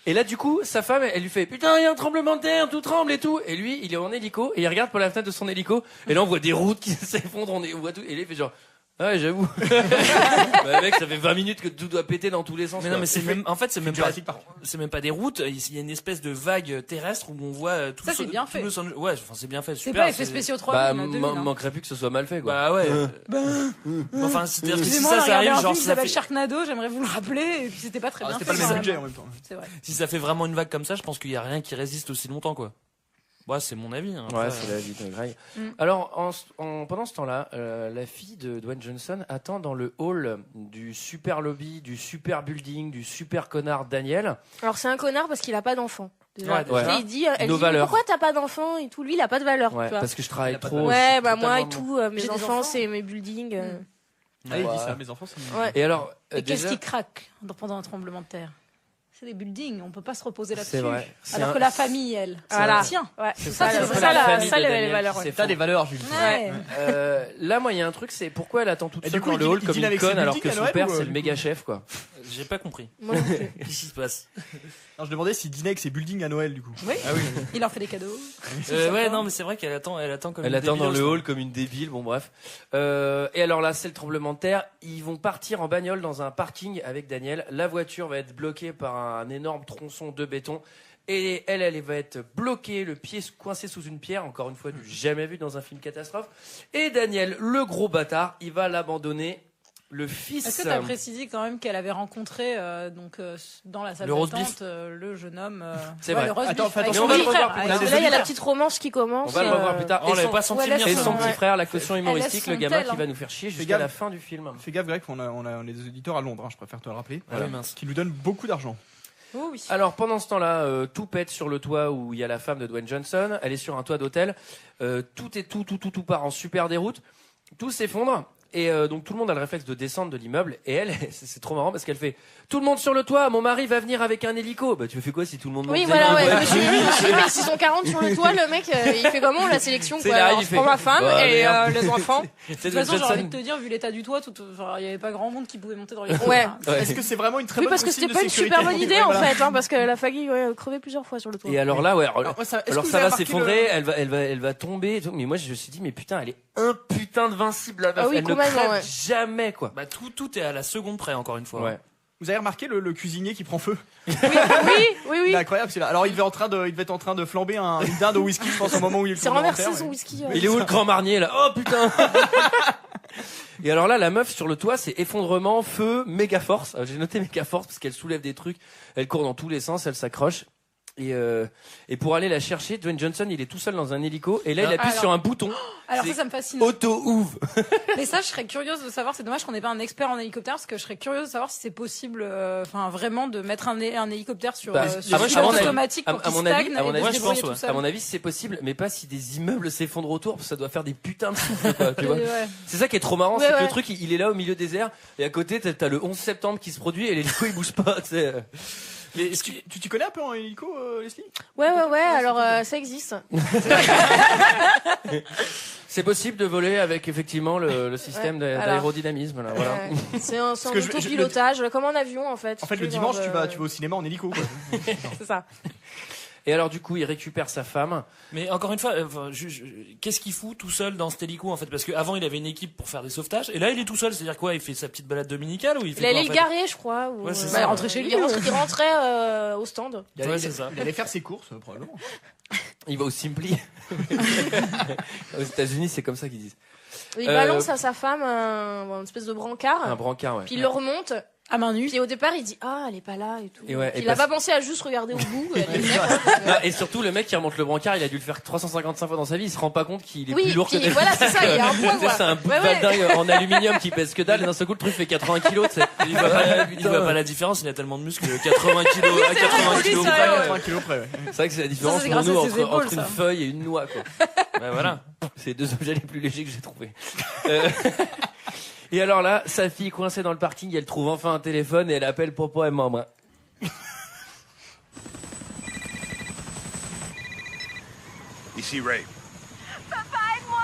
Et là, du coup, sa femme, elle lui fait, putain, il y a un tremblement de terre, tout tremble et tout. Et lui, il est en hélico, et il regarde par la fenêtre de son hélico, et là, on voit des routes qui s'effondrent, on voit tout, et là, il fait genre, ouais, j'avoue. Bah, mec, ça fait 20 minutes que tout doit péter dans tous les sens. Mais quoi. non, mais c'est même, en fait, c'est même pas, Jurassic Park. c'est même pas des routes. Il y a une espèce de vague terrestre où on voit tout Ça, c'est bien fait. Ouais, enfin, c'est bien fait. C'est Super. pas effets spéciaux 3 Bah, 2000, manquerait plus que ce soit mal fait, quoi. Bah ouais. Enfin, c'est-à-dire que si Excusez-moi, ça on a regardé arrive, un genre, film qui si ça s'appelle fait, Sharknado, j'aimerais vous le rappeler, et puis c'était pas très bien C'était pas fait. le même quand objet même. en même temps. C'est vrai. si ça fait vraiment une vague comme ça, je pense qu'il y a rien qui résiste aussi longtemps, quoi. Ouais, c'est mon avis. Hein. Ouais, Après, c'est la vie de Grey. Mm. Alors, pendant ce temps-là, la fille de Dwayne Johnson attend dans le hall du super lobby, du super building, du super connard Daniel. Alors c'est un connard parce qu'il a pas d'enfant. Déjà. Ouais, déjà. Et il dit, elle Nos dit, mais valeurs. pourquoi t'as pas d'enfant et tout. Lui, il a pas de valeur. Ouais, tu vois. parce que je travaille Il a pas de trop. Ouais, je suis bah moi et totalement- tout, mes J'ai des enfants, enfants. c'est mes buildings. Ah, il Ouais. dit ça, mes enfants, ça me- Ouais. Et alors, Et qu'est-ce déjà, qui craque pendant un tremblement de terre? c'est des buildings, on peut pas se reposer là-dessus. C'est vrai. Alors que la famille, elle, Voilà. tiens. Ouais. C'est Ça, ça, c'est c'est ça, la famille ça, de les Daniel valeurs. qui Ouais. s'effondre. T'as des valeurs, Jules. Ouais. Là, moi, il y a un truc, c'est pourquoi elle attend toute Et seule du coup, dans le il hall dîne comme une avec ses conne alors que buildings à son Noël père, ou, c'est le du méga coup chef, quoi. J'ai pas compris. Moi non plus. Qu'est-ce qui se passe? Non, je demandais s'il dînait avec ses buildings à Noël, du coup. Oui. Ah oui. Il leur fait des cadeaux. Ouais, non, mais c'est vrai qu'elle attend comme Elle une attend dans débileuse, le quoi. hall comme une débile, bon bref. Et alors là, c'est le tremblement de terre. Ils vont partir en bagnole dans un parking avec Daniel. La voiture va être bloquée par un énorme tronçon de béton. Et elle va être bloquée, le pied coincé sous une pierre, encore une fois, du jamais vu dans un film catastrophe. Et Daniel, le gros bâtard, il va l'abandonner. Le fils. Est-ce que tu as précisé quand même qu'elle avait rencontré dans la salle Le roast d'attente le jeune homme C'est vrai. le roast Attends, beef, avec mais son on va le petit revoir frère. plus tard. Avec Parce son que là, il y a la frère. petite romance qui commence. On va le revoir plus tard. On l'avait pas senti Ouais, venir. Et son Ouais. petit frère, la caution humoristique, laisse le son gamin tel, qui hein. va nous faire chier jusqu'à gaffe. la fin du film. Fais gaffe, Greg, on a des auditeurs à Londres, hein, je préfère te le rappeler. Ah oui, mince. Qui nous donnent beaucoup d'argent. Oh oui. Alors pendant ce temps-là, tout pète sur le toit où il y a la femme de Dwayne Johnson. Elle est sur un toit d'hôtel. Tout part en super déroute. Tout s'effondre. Et donc tout le monde a le réflexe de descendre de l'immeuble. Et elle, c'est trop marrant parce qu'elle fait tout le monde sur le toit. Mon mari va venir avec un hélico. Bah tu fais quoi si tout le monde monte Oui, des voilà, ouais. immeubles, Je me suis dit, mais s'ils sont 40 sur le toit, le mec, il fait comment la sélection, C'est quoi? là, Alors, il je fait, prends ma femme bah, et merde. les enfants. C'est De toute Dwayne façon, j'ai envie Johnson. de te dire, vu l'état du toit, il n'y avait pas grand monde qui pouvait monter dans les Ouais. Ouais. Est-ce que c'est vraiment une très Oui, bonne parce que consigne c'était de pas une sécurité super bonne idée, en Voilà. fait, hein, parce qu'elle a failli crever plusieurs fois sur le toit. Et alors là, ouais. Alors, Alors, est-ce que alors vous ça avez va remarqué s'effondrer. le- Elle va tomber. Et tout. Mais moi, je me suis dit, mais putain, elle est un putain de vincible. La meuf. Ah oui, Elle ne complètement, crève ouais. jamais, quoi. Bah tout est à la seconde près, encore une fois. Ouais. Vous avez remarqué le cuisinier qui prend feu? Oui. Il est incroyable celui-là. Alors il devait être en train de flamber une dinde au whisky, je pense, au moment où il est C'est renversé son whisky. Il est où le grand marnier là? Oh putain. Et alors là, la meuf sur le toit, c'est effondrement, feu, méga force. J'ai noté méga force parce qu'elle soulève des trucs, elle court dans tous les sens, elle s'accroche. Et pour aller la chercher, Dwayne Johnson, il est tout seul dans un hélico et là, il appuie Alors- sur un bouton. Alors C'est ça me fascine. Auto-ouvre. Mais ça, je serais curieuse de savoir. C'est dommage qu'on n'ait pas un expert en hélicoptère, parce que je serais curieuse de savoir si c'est possible, vraiment, de mettre un hélicoptère sur Bah, sur à mon pilote avis- automatique pour à qu'il mon avis- stagne à mon et de avis, se je débrouiller pense, tout seul. À mon avis, c'est possible, mais pas si des immeubles s'effondrent autour, parce que ça doit faire des putains de souffles, quoi, tu vois. Ouais. C'est ça qui est trop marrant, Ouais, c'est que ouais. le truc, il est là au milieu des airs, et à côté, t'as le 11 septembre qui se produit, et l'hélico, il bouge pas, tu sais. Mais tu t'y connais un peu en hélico, Leslie? Ouais, alors ça existe. C'est possible de voler avec effectivement le système Ouais, alors. d'aérodynamisme, là, voilà. C'est un que je- autopilotage, comme en avion, en fait. En fait, le dimanche, tu vas au cinéma en hélico, quoi. C'est ça. Et alors, du coup, il récupère sa femme. Mais encore une fois, qu'est-ce qu'il fout tout seul dans cet hélico en fait? Parce qu'avant il avait une équipe pour faire des sauvetages, et là il est tout seul. C'est-à-dire quoi? Il fait sa petite balade dominicale ou il fait Il allait quoi, le en fait garer, je crois. Ou, Ouais, c'est ça. Il rentrait chez lui, Il rentrait au stand. Ouais, c'est ça. Il allait faire ses courses, probablement. Il va au Simply. Aux États-Unis, c'est comme ça qu'ils disent. Il balance à sa femme une espèce de brancard. Un brancard, ouais. Puis il le remonte. À main nue. Puis au départ, il dit elle est pas là et tout. Et ouais, il et a parce- pas pensé à juste regarder au bout. Ah, et surtout, le mec qui remonte le brancard, il a dû le faire 355 fois dans sa vie, il se rend pas compte qu'il est Oui, plus lourd que puis voilà, c'est ça, il y a un poids, quoi. C'est un bout Ouais, de ouais. dingue en aluminium qui pèse que dalle, et d'un seul coup, le truc fait 80 kilos, tu sais. Il voit pas la différence, il a tellement de muscles. 80 kilos à 80 kilos près. 80 kilos près, ouais. C'est vrai que c'est la différence c'est pour grâce nous à ses entre, épaules, entre ça. une feuille et une noix, quoi. Bah voilà. C'est les deux objets les plus légers que j'ai trouvés. Et alors là, sa fille coincée dans le parking, elle trouve enfin un téléphone et elle appelle papa et maman. Ici Ray. Papa, aide-moi!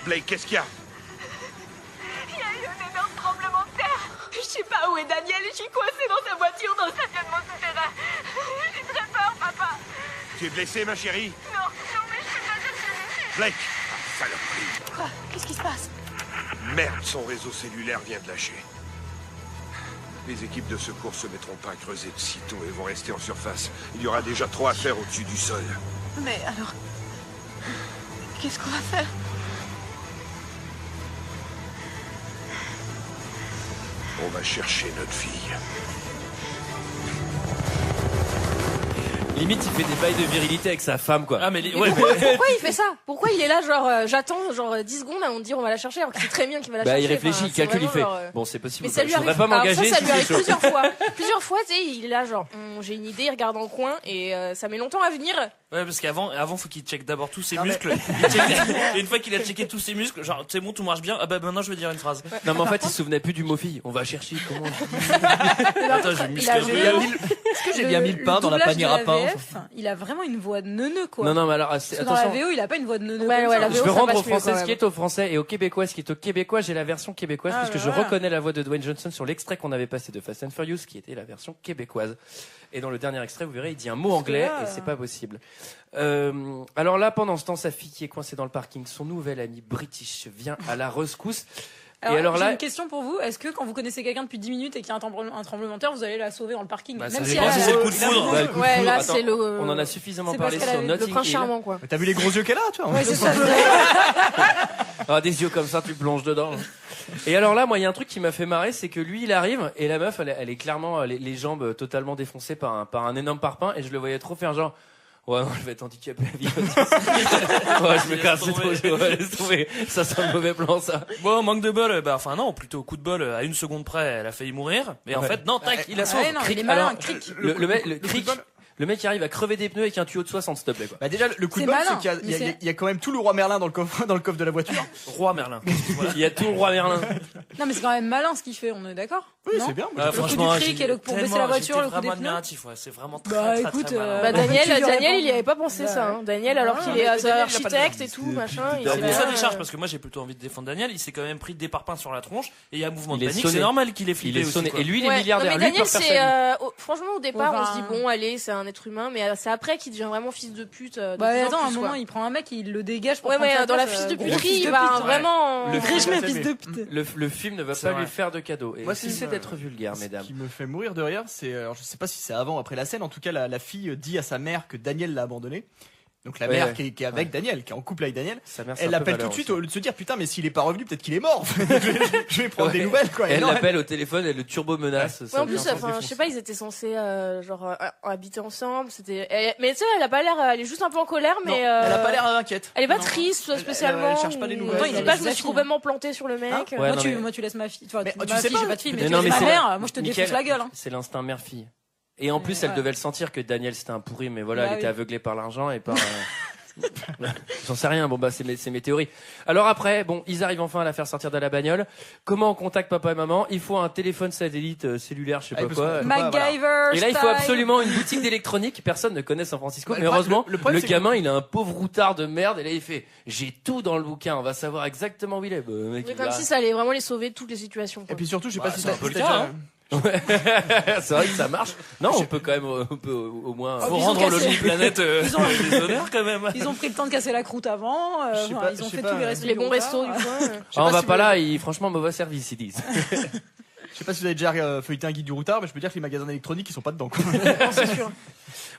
Blake, qu'est-ce qu'il y a? Il y a eu un énorme tremblement de terre! Je sais pas où est Daniel, je suis coincée dans sa voiture dans le stationnement souterrain. J'ai très peur, papa! Tu es blessé, ma chérie? Non, mais je peux pas chercher. Blake! Saloperie! Quoi? Qu'est-ce qui se passe? Merde, son réseau cellulaire vient de lâcher. Les équipes de secours se mettront pas à creuser de sitôt et vont rester en surface. Il y aura déjà trop à faire au-dessus du sol. Mais alors... Qu'est-ce qu'on va faire? On va chercher notre fille. Limite, il fait des bails de virilité avec sa femme, quoi. Ah, mais Mais pourquoi il fait ça? Pourquoi il est là, genre, j'attends, genre, 10 secondes avant de dire on va la chercher, alors qu'il sait très bien qu'il va la Bah, chercher. il réfléchit, Enfin, il calcule, il c'est fait. vraiment, genre, Bon, c'est possible. Mais ça lui Je voudrais arrive. pas m'engager. Alors ça si lui c'est arrive chaud. plusieurs fois. Plusieurs fois, tu sais, il est là, genre, j'ai une idée, il regarde en coin, et ça met longtemps à venir. Ouais, parce qu'avant, faut qu'il check d'abord tous ses Non, mais- muscles. Et une fois qu'il a checké tous ses muscles, genre, c'est bon, tout marche bien. Ah bah, maintenant, je vais dire une phrase. Non, mais en fait, il se souvenait plus du mot fille. On va chercher comment. Attends, je vais muscler. Est-ce que j'ai bien mis le pain dans la panière à pain? Il a vraiment une voix de neuneu, quoi. Non, mais alors, Parce que dans la attention. VO, il a pas une voix de neuneu. Ouais, comme ouais, ça. la VO, Je vais ça rendre passe au mieux, français quand ce qui même. est au français et au québécois ce qui est au québécois. J'ai la version québécoise parce que je voilà. reconnais la voix de Dwayne Johnson sur l'extrait qu'on avait passé de Fast and Furious qui était la version québécoise. Et dans le dernier extrait, vous verrez, il dit un mot anglais et c'est pas possible. Alors là, pendant ce temps, sa fille qui est coincée dans le parking, son nouvel ami British vient à la rescousse. Alors, et alors j'ai là, une question pour vous. Est-ce que quand vous connaissez quelqu'un depuis 10 minutes et qu'il y a un tremblement de terre, vous allez la sauver dans le parking? Bah, Même ça si dépend elle si a- c'est le coup de foudre. Bah, le coup de Ouais, foudre, là, attends, c'est le. on en a suffisamment C'est parlé parce qu'elle sur avait Notting Le prince Hill. charmant, quoi. T'as vu les gros yeux qu'elle a, tu vois? Ouais, c'est ça. Ah, des yeux comme ça, tu plonges dedans. Et alors là, moi, il y a un truc qui m'a fait marrer, c'est que lui, il arrive et la meuf, elle est clairement les jambes totalement défoncées par un énorme parpaing et je le voyais trop faire genre. Ouais, non, je vais être handicapé à vie. Ouais, je me casse, c'est trop, ouais, laisse tomber. Ça sent le mauvais plan, ça. Bon, manque de bol, enfin non, plutôt coup de bol, à 1 seconde près, elle a failli mourir. Mais en Ouais. fait, non, tac, il a sauvé. Ouais, non, il est malin, cric. Le cric, le mec qui arrive à crever des pneus avec un tuyau de 60, s'il te plaît, quoi. Bah déjà le coup de C'est bol, malin, c'est qu'il y a- mais c'est- il y a quand même tout le roi Merlin dans le coffre de la voiture. Roi Merlin. Il y a tout le roi Merlin. Non, mais c'est quand même malin ce qu'il fait, on est d'accord? Oui, Non c'est bien. Ah, coup du franchement, fric et le- pour baisser la voiture, le coup des vraiment pneus. admiratif, ouais. C'est vraiment très, Bah, très, écoute, très malin. Bah, tu lui Daniel, réponds. il y avait pas pensé ça, hein. Daniel, alors qu'il est architecte et tout, machin. il C'est sait pour ça bien, que je charge, parce que moi j'ai plutôt envie de défendre Daniel. Il s'est quand même pris des parpaings sur la tronche et il y a un mouvement Il de est panique. sonné. C'est normal qu'il ait Il flippé est aussi, sonné. quoi. Et lui, il est Ouais, milliardaire. non, mais Lui, Daniel, peut faire sa vie. franchement, au départ, on se dit, Enfin, bon, allez, c'est un être humain, mais c'est après qu'il devient vraiment fils de pute. de Bah, plus en attends, à un plus, moment, quoi. il prend un mec, il le dégage pour Ouais, prendre ouais, sa dans la place, fils de gros puterie, fils il de va pute, ouais. vraiment. Le Riche, mais fils de film, pute. le film ne va C'est pas vrai. lui faire de cadeau. Et Moi, si c'est- c'est d'être vulgaire, mesdames. Ce qui me fait mourir de rire, c'est, alors je sais pas si c'est avant ou après la scène, en tout cas la fille dit à sa mère que Daniel l'a abandonné. Donc la Ouais, mère ouais. qui est avec Daniel, qui est en couple avec Daniel, Sa mère, c'est elle un peu l'appelle tout de valeur suite aussi. au lieu de se dire putain mais s'il est pas revenu peut-être qu'il est mort. je vais prendre des Ouais. nouvelles quoi. Et Elle non, l'appelle au téléphone, elle le turbo menace. Ouais, en plus, enfin, je sais pas, ils étaient censés, habiter ensemble, mais tu sais, elle a pas l'air, elle est juste un peu en colère, non, mais, elle a pas l'air inquiète. elle est pas Non. triste, spécialement. elle cherche pas des nouvelles. Non, il dit pas, je me suis Hein complètement planté sur le mec. Ouais, Moi, non, mais- moi, tu laisses ma fille. Enfin, Mais, ma tu sais fille, pas. j'ai pas de fille, mais Mais tu non, laisses mais ma c'est mère, moi, je te Mickaël, défonce la gueule. Hein. C'est l'instinct mère-fille. Et en plus, elle Ouais. devait le sentir que Daniel c'était un pourri, mais voilà, Bah elle était oui. aveuglée par l'argent et par. J'en sais rien. Bon bah c'est mes théories. Alors après, bon, ils arrivent enfin à la faire sortir de la bagnole. Comment on contacte papa et maman? Il faut un téléphone satellite cellulaire, je sais pas parce quoi. qu'on- MacGyver. Et là, il faut style. absolument une boutique d'électronique. Personne ne connaît San Francisco. Bah, Mais le heureusement, le problème, le c'est gamin, il a un pauvre routard de merde. Et là, il fait, j'ai tout dans le bouquin. On va savoir exactement où il est. Bah, mec, Mais il comme a- si ça allait vraiment les sauver de toutes les situations. Et quoi. puis surtout, je sais Bah, pas si c'est un peu le déjà- cas, hein. c'est vrai que ça marche. Non, on peut quand même, on peut au moins. Oh, Faut ils ont rendre cassé. l'Only Planet des honneurs quand même. Ils ont pris le temps de casser la croûte avant, Je sais enfin, pas, ils ont je sais fait pas, tous les restos. Les du bons repas. restos du coin. Ah, on va si pas vous- là. Franchement, mauvais service, ils disent. Je sais pas si vous avez déjà feuilleté un guide du routard, mais je peux dire que les magasins électroniques ils sont pas dedans. Quoi. C'est sûr.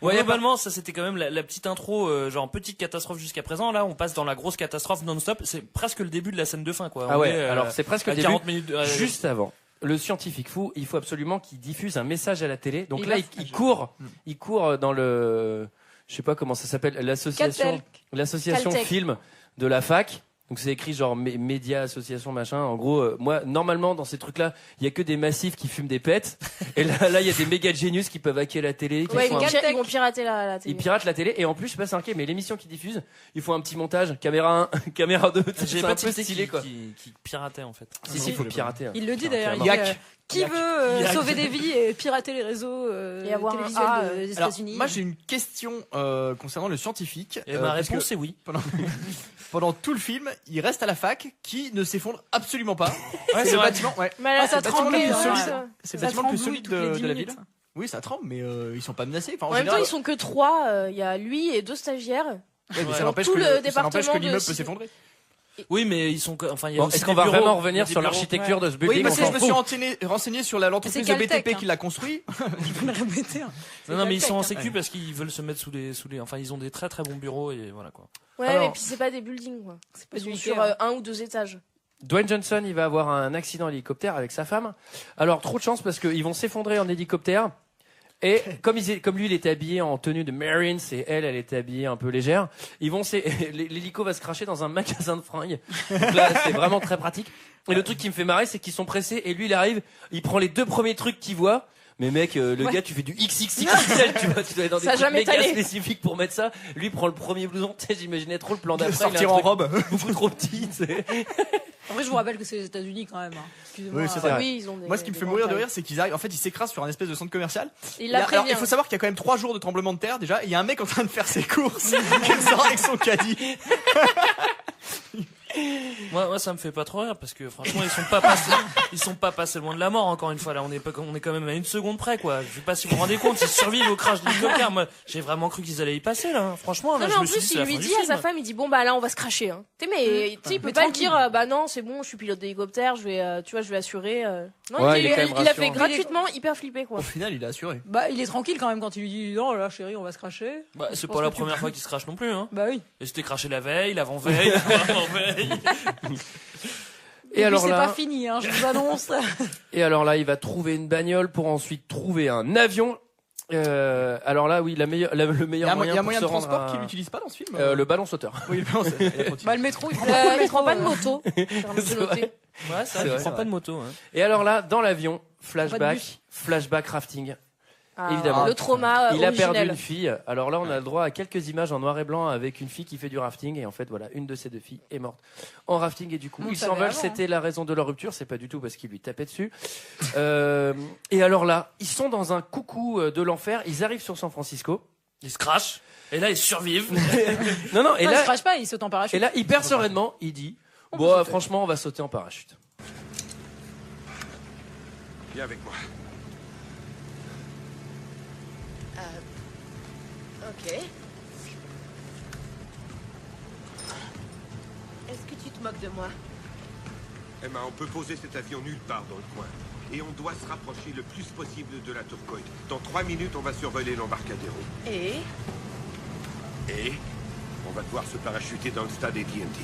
Ouais, globalement, ça c'était quand même la petite intro, genre petite catastrophe jusqu'à présent. Là, on passe dans la grosse catastrophe non-stop. C'est presque le début de la scène de fin, quoi. Ah On ouais. est, Alors c'est presque à le début. 40 minutes. Juste avant. Le scientifique fou, il faut absolument qu'il diffuse un message à la télé. Donc Il là, va- il court dans le, je sais pas comment ça s'appelle, l'association Caltech. film de la fac. Donc c'est écrit genre médias, association, machin. En gros, moi, normalement, dans ces trucs-là, il y a que des massifs qui fument des pets. Et là, il y a des méga génius qui peuvent hacker la télé. Qui Ouais, font un- ils vont pirater la télé. Ils piratent la télé. Et en plus, je sais pas c'est inquiet, mais l'émission qu'ils diffusent, il faut un petit montage. Caméra 1, caméra 2. J'ai C'est pas un peu tilté stylé, quoi. qui piratait en fait. Si, il faut pirater. Il le dit d'ailleurs. il Yak. dit, qui Yak. veut Yak. sauver des vies et pirater les réseaux Et avoir un télévisuels A, des Alors, États-Unis. moi j'ai une question concernant le scientifique. Et ma parce que réponse c'est oui. pendant tout le film, il reste à la fac qui ne s'effondre absolument pas. Ouais, c'est c'est le vrai. bâtiment, ouais. Mais là, ça le bâtiment le tremblait, plus hein, solide. ça. C'est le Ça bâtiment le plus trembouille solide toutes les 10 de la ville. minutes. Oui, ça tremble, mais ils sont pas menacés. Enfin, en même temps, ils sont que 3. Il y a lui et 2 stagiaires. Ouais, mais Dans ça n'empêche tout que, le ça n'empêche département que de l'immeuble peut Sydney. s'effondrer. Oui, mais ils sont, enfin, il y a Bon, aussi est-ce qu'on des va bureaux. vraiment Il y revenir a des sur bureaux. l'architecture de ce building? Oui, parce On que s'en je me suis fout. renseigné sur l'entreprise C'est de Caltech, BTP hein. qui l'a construit. Je peux le répéter. hein. Non, non, mais ils sont en Caltech, sécu parce qu'ils veulent se mettre sous les, enfin, ils ont des très très bons bureaux et voilà quoi. Ouais, Alors- mais puis c'est pas des buildings, quoi. pas Ils du sont Ikea. sur 1 ou 2 étages. Dwayne Johnson, il va avoir un accident hélicoptère avec sa femme. Alors, trop de chance parce qu'ils vont s'effondrer en hélicoptère. Et comme lui, il était habillé en tenue de Marines et elle était habillée un peu légère, l'hélico va se cracher dans un magasin de fringues. Donc là, c'est vraiment très pratique. Et le truc qui me fait marrer, c'est qu'ils sont pressés et lui, il arrive, il prend les 2 premiers trucs qu'il voit. Mais mec, le gars, tu fais du XXXL, tu vois, tu dois être dans des trucs méga spécifiques pour mettre ça. Lui prend le premier blouson, tu sais, j'imaginais trop le plan d'après. Sortir en robe. Beaucoup trop petit, tu sais. Après, je vous rappelle que c'est les États-Unis quand même. Excusez-moi. Oui, c'est vrai. Oui, ils ont Moi, ce qui me fait mourir de rire, c'est qu'ils arrivent. En fait, ils s'écrasent sur un espèce de centre commercial. Alors, il faut savoir qu'il y a quand même 3 jours de tremblement de terre déjà. Et il y a un mec en train de faire ses courses qui sort avec son caddie. Moi, ça me fait pas trop rire parce que franchement, ils sont pas passés loin de la mort. Encore une fois, là, on est quand même à 1 seconde près, quoi. Je sais pas si vous vous rendez compte, ils survivent au crash de l'hélicoptère. Moi, j'ai vraiment cru qu'ils allaient y passer, là. Franchement, là, non, je mais me en suis dit, plus, c'est il la lui fin du dit à film. sa femme, il dit bon bah là on va se cracher. Hein. Tu sais, il peut pas dire bah non c'est bon, je suis pilote d'hélicoptère, je vais, tu vois, je vais assurer. Non, Ouais, il a fait rassurant. gratuitement, hyper flippé quoi. Au final, il a assuré. Bah, il est tranquille quand même quand il lui dit non, là, chérie, on va se cracher. Bah, c'est Je pas pense la que tu première peux. fois qu'ils se crachent non plus, hein. Bah oui. Et c'était craché la veille, l'avant-veille, l'avant-veille. Et alors c'est là, pas fini, hein, je vous annonce. et alors là, il va trouver une bagnole pour ensuite trouver un avion. Alors là, oui, le meilleur Il y a un moyen moyen de pour se rendre transport à- qu'il n'utilise pas dans ce film. le ballon sauteur. Oui, le ballon sauteur. Il a trop Bah, le métro, il prend pas de moto. C'est vrai. Ouais, ça, C'est il vrai. prend pas de moto, hein. Et alors là, dans l'avion, Pas de flashback rafting. Ah, Évidemment. le trauma Il a originel. perdu une fille. Alors là, on a le droit à quelques images en noir et blanc avec une fille qui fait du rafting. Et en fait, voilà, une de ces 2 filles est morte en rafting. Et du coup, On ils savait s'en veulent. avant, C'était la raison de leur rupture. C'est pas du tout parce qu'il lui tapait dessus. Et alors là, ils sont dans un coucou de l'enfer. Ils arrivent sur San Francisco. Ils se crachent. Et là, ils survivent. Non, et Non, il se là, crache pas, il saute en parachute. et là, hyper sereinement, il dit, bon, franchement, on va sauter en parachute. Viens avec moi. Ok. Est-ce que tu te moques de moi? Emma, on peut poser cet avion nulle part dans le coin. Et on doit se rapprocher le plus possible de la Turquoise. Dans 3 minutes, on va survoler l'embarcadero. Et on va devoir se parachuter dans le stade AT&T.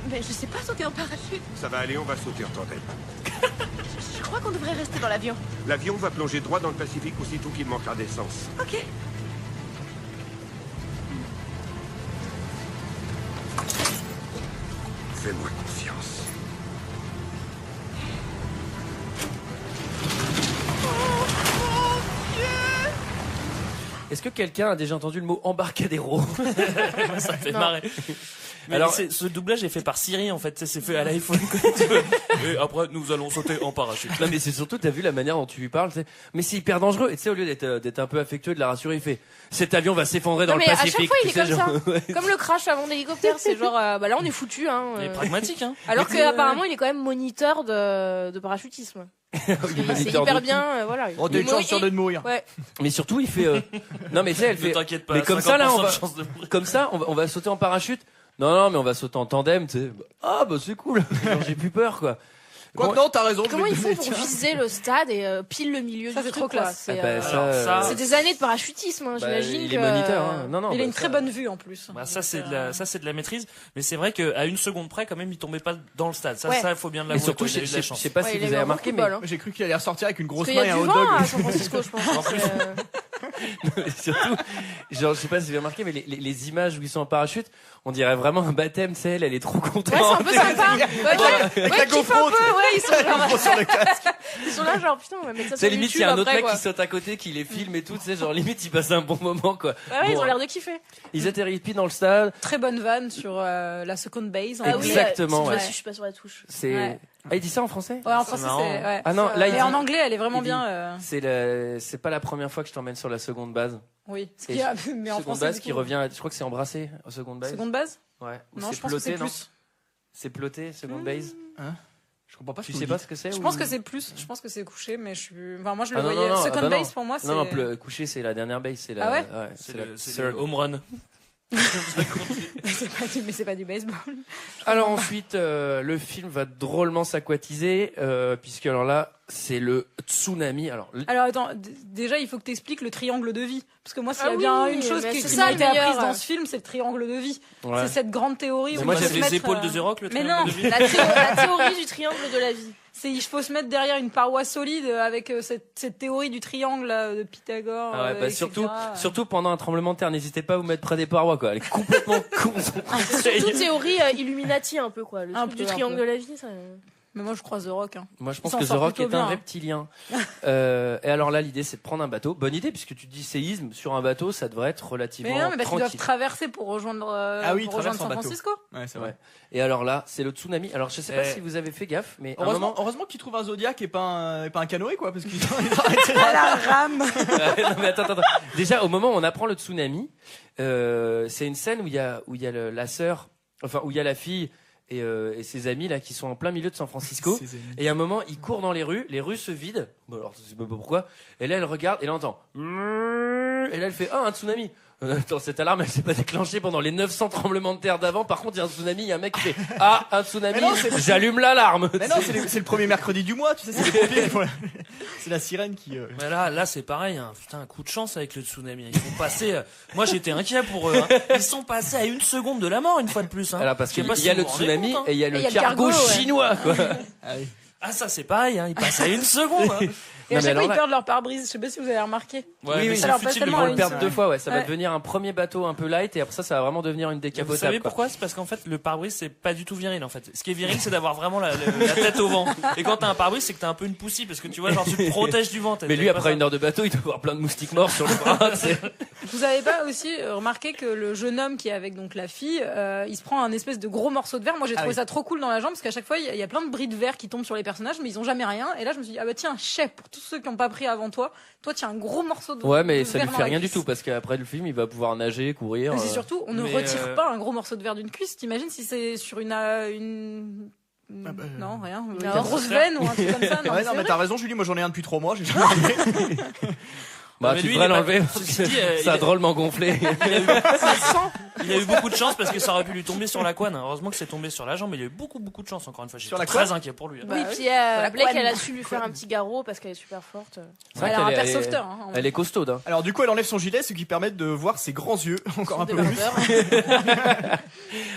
Mais je sais pas sauter en parachute. Ça va aller, on va sauter en tandem. Je crois qu'on devrait rester dans l'avion. L'avion va plonger droit dans le Pacifique aussitôt qu'il manquera d'essence. Ok. Fais-moi confiance. Est-ce que quelqu'un a déjà entendu le mot embarcadero? Ça fait Non. marrer. Mais Alors- ce doublage est fait par Siri, en fait. C'est fait à l'iPhone. Et après, nous allons sauter en parachute. Non mais c'est surtout, t'as vu la manière dont tu lui parles, tu sais, mais c'est hyper dangereux. Et tu sais, au lieu d'être un peu affectueux, de la rassurer, il fait, cet avion va s'effondrer dans Non, le mais à chaque Pacifique. fois, il est tu sais, comme ça. genre, ouais. Comme le crash avant l'hélicoptère, c'est genre bah là on est foutu hein. Il est pragmatique, hein. Alors que apparemment il est quand même moniteur de parachutisme. C'est moniteur hyper d'outil. bien, voilà. Oh, t'as une chance sur 2 de mourir. Ouais. Mais surtout, il fait, non mais tu sais, elle Ne fait, t'inquiète pas. mais comme ça là, 50% on va, de chance de mourir. comme ça, on va sauter en parachute. Non, mais on va sauter en tandem, tu sais. Ah bah c'est cool. Genre, j'ai plus peur quoi. Quoi que non, t'as raison. Comment je vais ils te font donner, pour tiens. viser le stade et pile le milieu Ça, du c'est truc, trop quoi. classe. C'est Ah bah, ça, c'est des années de parachutisme, hein, bah, j'imagine il que. est moniteur. Hein. Non, Il bah, a une ça- très bonne vue en plus. Bah, ça, c'est de la maîtrise. Mais c'est vrai qu'à 1 seconde près, quand même, il tombait pas dans le stade. Ça, Ouais. il faut bien Et l'avouer. surtout, quoi. Il a eu de la je chance. sais pas Ouais, si il a vous eu avez un remarqué, beaucoup mais de bol, hein. J'ai cru qu'il allait ressortir avec une grosse Parce main qu'il y et a un du hot vent dog. à San Francisco, je pense. surtout, genre, je sais pas si vous avez remarqué, mais les images où ils sont en parachute, on dirait vraiment un baptême, tu sais, elle est trop contente. Ouais, c'est un peu sympa. Avec la Ouais, kiffe un GoPro, peu, ouais, ils sont genre. sur le casque. Ils sont là, genre, putain, on va mettre ça C'est sur limite, il YouTube y a un autre après, mec quoi. qui saute à côté, qui les filme et tout, tu sais, genre limite, il passe un bon moment, quoi. Ah ouais, ils Bon, ont l'air de kiffer. Ils atterrissent pile dans le stade. Très bonne vanne sur la second base. Ah oui, Exactement, ouais. ouais. Je suis pas sur la touche. C'est, Ouais. ah, il dit ça en français? Ouais, en français, marrant. c'est. Ouais. Ah non, là, il Et dit- en anglais, elle est vraiment il dit- bien. C'est pas la première fois que je t'emmène sur la seconde base. Oui. Ce Et qui a- Mais en seconde français. base du qui coup. revient, je crois que c'est embrassé, seconde base. Seconde base Ouais. Ou Non, c'est je pense que c'est ploté, non? plus. C'est ploté, seconde base? Je comprends pas ce Tu que sais vous pas dites. ce que c'est? Je ou- pense que c'est plus. Je pense que c'est couché, mais je suis. Enfin, moi, je le Ah non, voyais. non, non, Second ah bah non. base pour moi, c'est. Non, non, coucher, c'est la dernière base, c'est la, Ah ouais C'est la le third. home run. Mais c'est pas du baseball. Alors ensuite, le film va drôlement s'aquatiser, puisque alors là, c'est le tsunami. Alors, Alors attends, déjà il faut que tu expliques le triangle de vie. Parce que moi, s'il y a Ah bien oui, une chose mais qui c'est qui ça m'a le été apprise meilleur. dans ce film, c'est le triangle de vie. Ouais. C'est cette grande théorie Mais où moi, il faut j'avais se les mettre, épaules de The Rock, le Mais triangle non, de vie. La théorie du triangle de la vie. il faut se mettre derrière une paroi solide avec cette théorie du triangle là, de Pythagore. ah ouais, bah, etc. surtout pendant un tremblement de terre, n'hésitez pas à vous mettre près des parois, quoi. Elle est complètement con. Surtout théorie Illuminati un peu, quoi. Le Un truc du peu, un triangle peu. de la vie, ça. Mais moi, je crois The Rock. Hein. Moi, je pense Il que s'en The sort Rock plutôt est un bien, hein. reptilien. Et alors là, l'idée, c'est de prendre un bateau. Bonne idée, puisque tu dis séisme sur un bateau, ça devrait être relativement Mais non, mais parce qu'ils doivent tranquille. traverser pour rejoindre, pour rejoindre San Francisco. Ouais, c'est Ouais. vrai. Et alors là, c'est le tsunami. Alors, je sais pas si vous avez fait gaffe, mais à un moment... Heureusement qu'ils trouvent un Zodiac et pas un canoë, quoi, parce qu'ils À la rame. Non, mais attends. Déjà, au moment où on apprend le tsunami, c'est une scène où il y a la sœur, enfin où il y a la fille et ses amis là qui sont en plein milieu de San Francisco. Et à un moment, ils courent dans les rues se vident. Bon, alors je sais pas pourquoi. Et là, elle regarde et elle entend. Et là, elle fait un tsunami. Attends, cette alarme, elle s'est pas déclenchée pendant les 900 tremblements de terre d'avant. Par contre, il y a un tsunami, il y a un mec qui fait un tsunami. Non, j'allume l'alarme. Mais non, c'est le premier mercredi du mois, tu sais, c'est les pompiers. Voilà. C'est la sirène qui. Mais là, c'est pareil. Hein. Putain, un coup de chance avec le tsunami. Ils sont passés. Moi, j'étais inquiet pour eux. Hein. Ils sont passés à 1 seconde de la mort une fois de plus. Hein. Alors parce qu'il Je sais pas y a si le vous vous rendez tsunami compte, hein. et il y a le cargo chinois, quoi. Ah, ça, c'est pareil. Hein. Ils passent à 1 seconde. Hein. Et à Non, mais chaque fois, alors ils là- perdent leur pare-brise. Je sais pas si vous avez remarqué. Oui, Ça leur passe ils tellement vont à le une perdre seconde. 2 fois, ouais. Ça va Ouais. devenir un premier bateau un peu light et après ça va vraiment devenir une Vous décapotable. savez quoi. pourquoi? C'est parce qu'en fait, le pare-brise, c'est pas du tout viril, en fait. Ce qui est viril, c'est d'avoir vraiment la tête au vent. Et quand t'as un pare-brise, c'est que t'as un peu une poussie, parce que tu vois, genre, tu te protèges du vent. Mais lui, après une heure de bateau, il doit avoir plein de moustiques morts sur le bras. Vous avez pas aussi remarqué que le jeune homme qui est avec donc la fille, il se prend un espèce de gros morceau de verre. Moi, j'ai trouvé ça trop cool dans la jambe parce qu'à chaque fois, il y a plein de bris de verre qui tombent sur les personnages, mais ils ont jamais rien. Et là, je me suis dit, ah bah tiens, chef, pour tous ceux qui ont pas pris avant toi, tu as un gros morceau de Ouais, mais de ça verre lui dans fait la rien du cuisse. tout parce qu'après le film, il va pouvoir nager, courir. Mais c'est surtout, on ne Mais, retire pas un gros morceau de verre d'une cuisse. T'imagines si c'est sur une non, rien. Une grosse veine ou un truc comme ça. Non, Ouais, mais non, c'est mais vrai. t'as raison, Julie, moi j'en ai un depuis 3 mois, j'ai jamais enlevé. Bah, mais tu lui, devrais il est l'enlever. pas- ceci dit, Ça a il- drôlement gonflé. Il a eu beaucoup de chance parce que ça aurait pu lui tomber sur la couenne. Heureusement que c'est tombé sur la jambe, mais il a eu beaucoup de chance encore une fois. J'étais Sur la très couenne inquiet pour lui. Hein. Oui, puis Blake, elle a su lui faire un petit garrot parce qu'elle est super forte. C'est vrai Elle a un qu'elle père est- sauveteur. Hein, Elle est costaude. Hein. Alors du coup, elle enlève son gilet, ce qui permet de voir ses grands yeux encore un peu plus.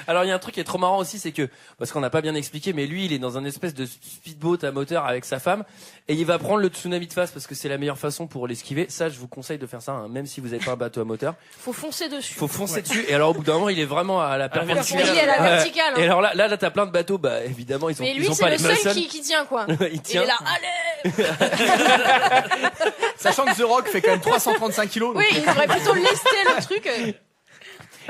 Alors il y a un truc qui est trop marrant aussi, c'est que parce qu'on n'a pas bien expliqué, mais lui il est dans un espèce de speedboat à moteur avec sa femme et il va prendre le tsunami de face parce que c'est la meilleure façon pour l'esquiver. Ça, je vous conseille de faire ça, hein, même si vous n'avez pas un bateau à moteur. Faut foncer dessus. Faut foncer dessus. Et alors au bout d'un moment, il est vraiment à la perpendiculaire. Oui, à la Ouais. verticale, hein. Et alors là, t'as plein de bateaux. Bah évidemment, ils ont Mais lui, ils ont c'est pas le les seul muscles. qui tient, quoi. Il Il tient. est là, allez! Sachant que The Rock fait quand même 335 kilos. Oui, il devrait plutôt lester le truc.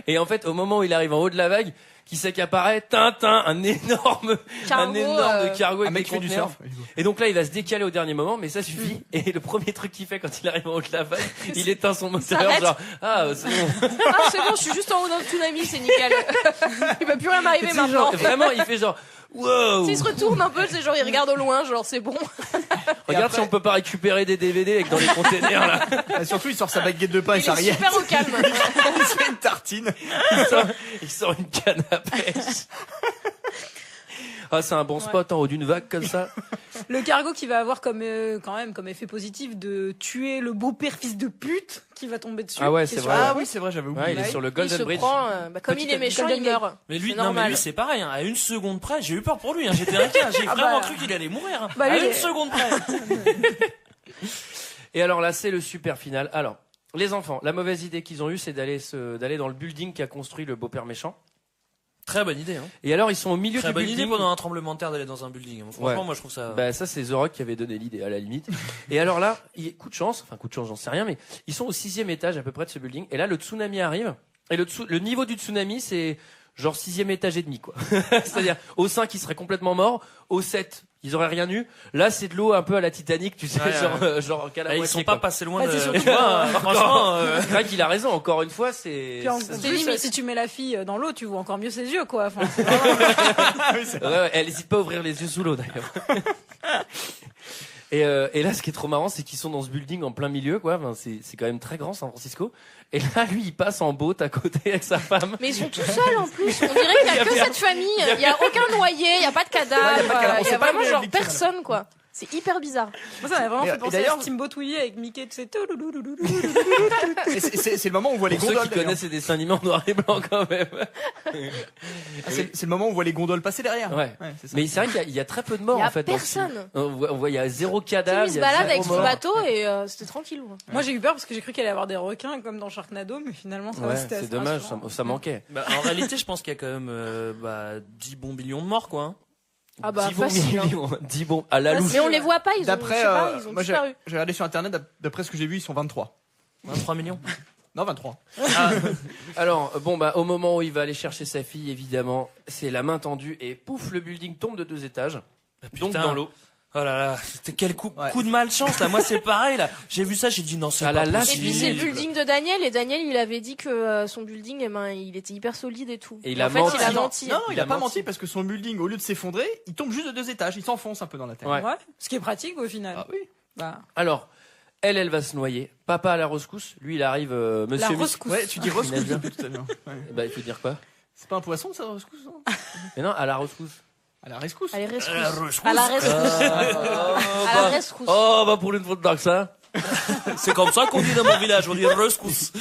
Et en fait, au moment où il arrive en haut de la vague, qui c'est qu'apparaît Tintin, un énorme Cargo, de cargo un avec mec des qui fait du conteneurs. surf. Et donc là, il va se décaler au dernier moment, mais ça suffit. Et le premier truc qu'il fait quand il arrive en haut de la vague, il éteint son moteur, s'arrête. genre c'est bon. Ah, c'est bon, je suis juste en haut d'un tsunami, c'est nickel. Il va plus rien m'arriver Tu sais, maintenant. genre, vraiment, il fait genre wow. S'il se retourne un peu, c'est genre, il regarde au loin, genre, c'est bon. Regarde si on peut pas récupérer des DVD avec dans les containers là. Et surtout, il sort sa baguette de pain et Il sa est rillette. super au calme. Il se fait une tartine. Il sort une canne à pêche. Ah, c'est un bon spot en haut d'une vague comme ça. Le cargo qui va avoir comme quand même comme effet positif de tuer le beau-père fils de pute qui va tomber dessus. Ah ouais, qui est c'est sur- vrai. Ah oui, c'est vrai, j'avais oublié. Ouais, il est sur le Il Golden se Bridge. prend, comme il est méchant, il meurt. Mais lui, C'est non, mais normal. lui, c'est pareil. Hein. À 1 seconde près, j'ai eu peur pour lui. Hein. J'étais inquiet. J'ai vraiment cru qu'il allait mourir. Hein. Bah, à lui, 1 seconde près. Et alors là, c'est le super final. Alors, les enfants, la mauvaise idée qu'ils ont eue, c'est d'aller dans le building qu'a construit le beau-père méchant. Très bonne idée. Hein. Et alors, ils sont au milieu Très du bonne building. idée pendant un tremblement de terre d'aller dans un building. Franchement, Ouais. moi, je trouve ça. Bah ça c'est The Rock qui avait donné l'idée à la limite. Et alors là, coup de chance, j'en sais rien, mais ils sont au 6e étage à peu près de ce building. Et là le tsunami arrive. Et le niveau du tsunami c'est genre 6e étage et demi quoi. C'est-à-dire au 5 ils seraient complètement morts, au 7 ils auraient rien eu. Là c'est de l'eau un peu à la Titanic, tu sais, Ouais, genre qu'à la Ils moitié, sont pas quoi. passés loin Bah, de. c'est surtout Tu vois, que- franchement. Greg il a raison. Encore une fois c'est. Puis en ça- plus, si tu mets la fille dans l'eau, tu vois encore mieux ses yeux, quoi. Enfin, c'est vraiment- Ouais, elle hésite pas à ouvrir les yeux sous l'eau d'ailleurs. Et là, ce qui est trop marrant, c'est qu'ils sont dans ce building en plein milieu, quoi. Enfin, c'est quand même très grand, San Francisco. Et là, lui, il passe en boat à côté avec sa femme. Mais ils sont tout seuls en plus. On dirait qu'il y a que cette famille. Il y a aucun noyé, il y a pas de cadavre. Ouais, y a pas de cadavre. On Il y sait a pas vraiment le genre victime. personne, quoi. C'est hyper bizarre. Moi, ça m'a vraiment Et- fait et penser à d'ailleurs- Steamboat Willie avec Mickey, tu sais. Et c'est le moment où on voit les Pour ceux gondoles. qui connaissent ces dessins animés en noir et blanc, quand même. Ah, c'est le moment où on voit les gondoles passer derrière. Ouais. c'est ça. Mais c'est vrai qu'il y a très peu de morts, Il y a en fait. dans ce film. personne. On voit, il y a zéro Tu sais, cadavre. il se il y a balade zéro avec son mort. bateau et c'était tranquille. Moi, j'ai eu peur parce que j'ai cru qu'il allait y avoir des requins comme dans Sharknado, mais finalement, ça Ouais, c'était assez c'est dommage, rassurant. ça manquait. Bah, en réalité, je pense qu'il y a quand même 10 bons millions de morts, quoi. Hein. Ah bah 10 bons facile. millions. 10 bons à la louche. Mais on les voit pas, ils ont, D'après, je sais pas, ils ont moi disparu. j'ai regardé sur internet, d'après ce que j'ai vu, ils sont 23. 23 millions. Non, 23. Alors, au moment où il va aller chercher sa fille, évidemment, c'est la main tendue et pouf, le building tombe de 2 étages. Donc Putain. dans l'eau. Oh là là, c'était quel coup de malchance là. Moi c'est pareil là. J'ai vu ça, j'ai dit non, c'est pas la possible. Et puis c'est le building de Daniel, et Daniel il avait dit que son building, il était hyper solide et tout. Et il a en fait, menti. il a menti. Non, il a pas menti parce que son building, au lieu de s'effondrer, il tombe juste de 2 étages. Il s'enfonce un peu dans la terre. Ouais. Ce qui est pratique au final. Ah oui. Bah. Alors, elle va se noyer. Papa à la rescousse. Lui, il arrive, monsieur. La rescousse. Ouais, tu dis rescousse Il a bien. depuis tout à l'heure. Ouais. Bah, il faut dire quoi? C'est pas un poisson, ça, rescousse, non? Mais non, à la rescousse. À la rescousse. À la rescousse. La rescousse. À la rescousse. À la rescousse. Oh, bah, pour une faute dans ça. C'est comme ça qu'on dit dans mon village, on dit rescousse.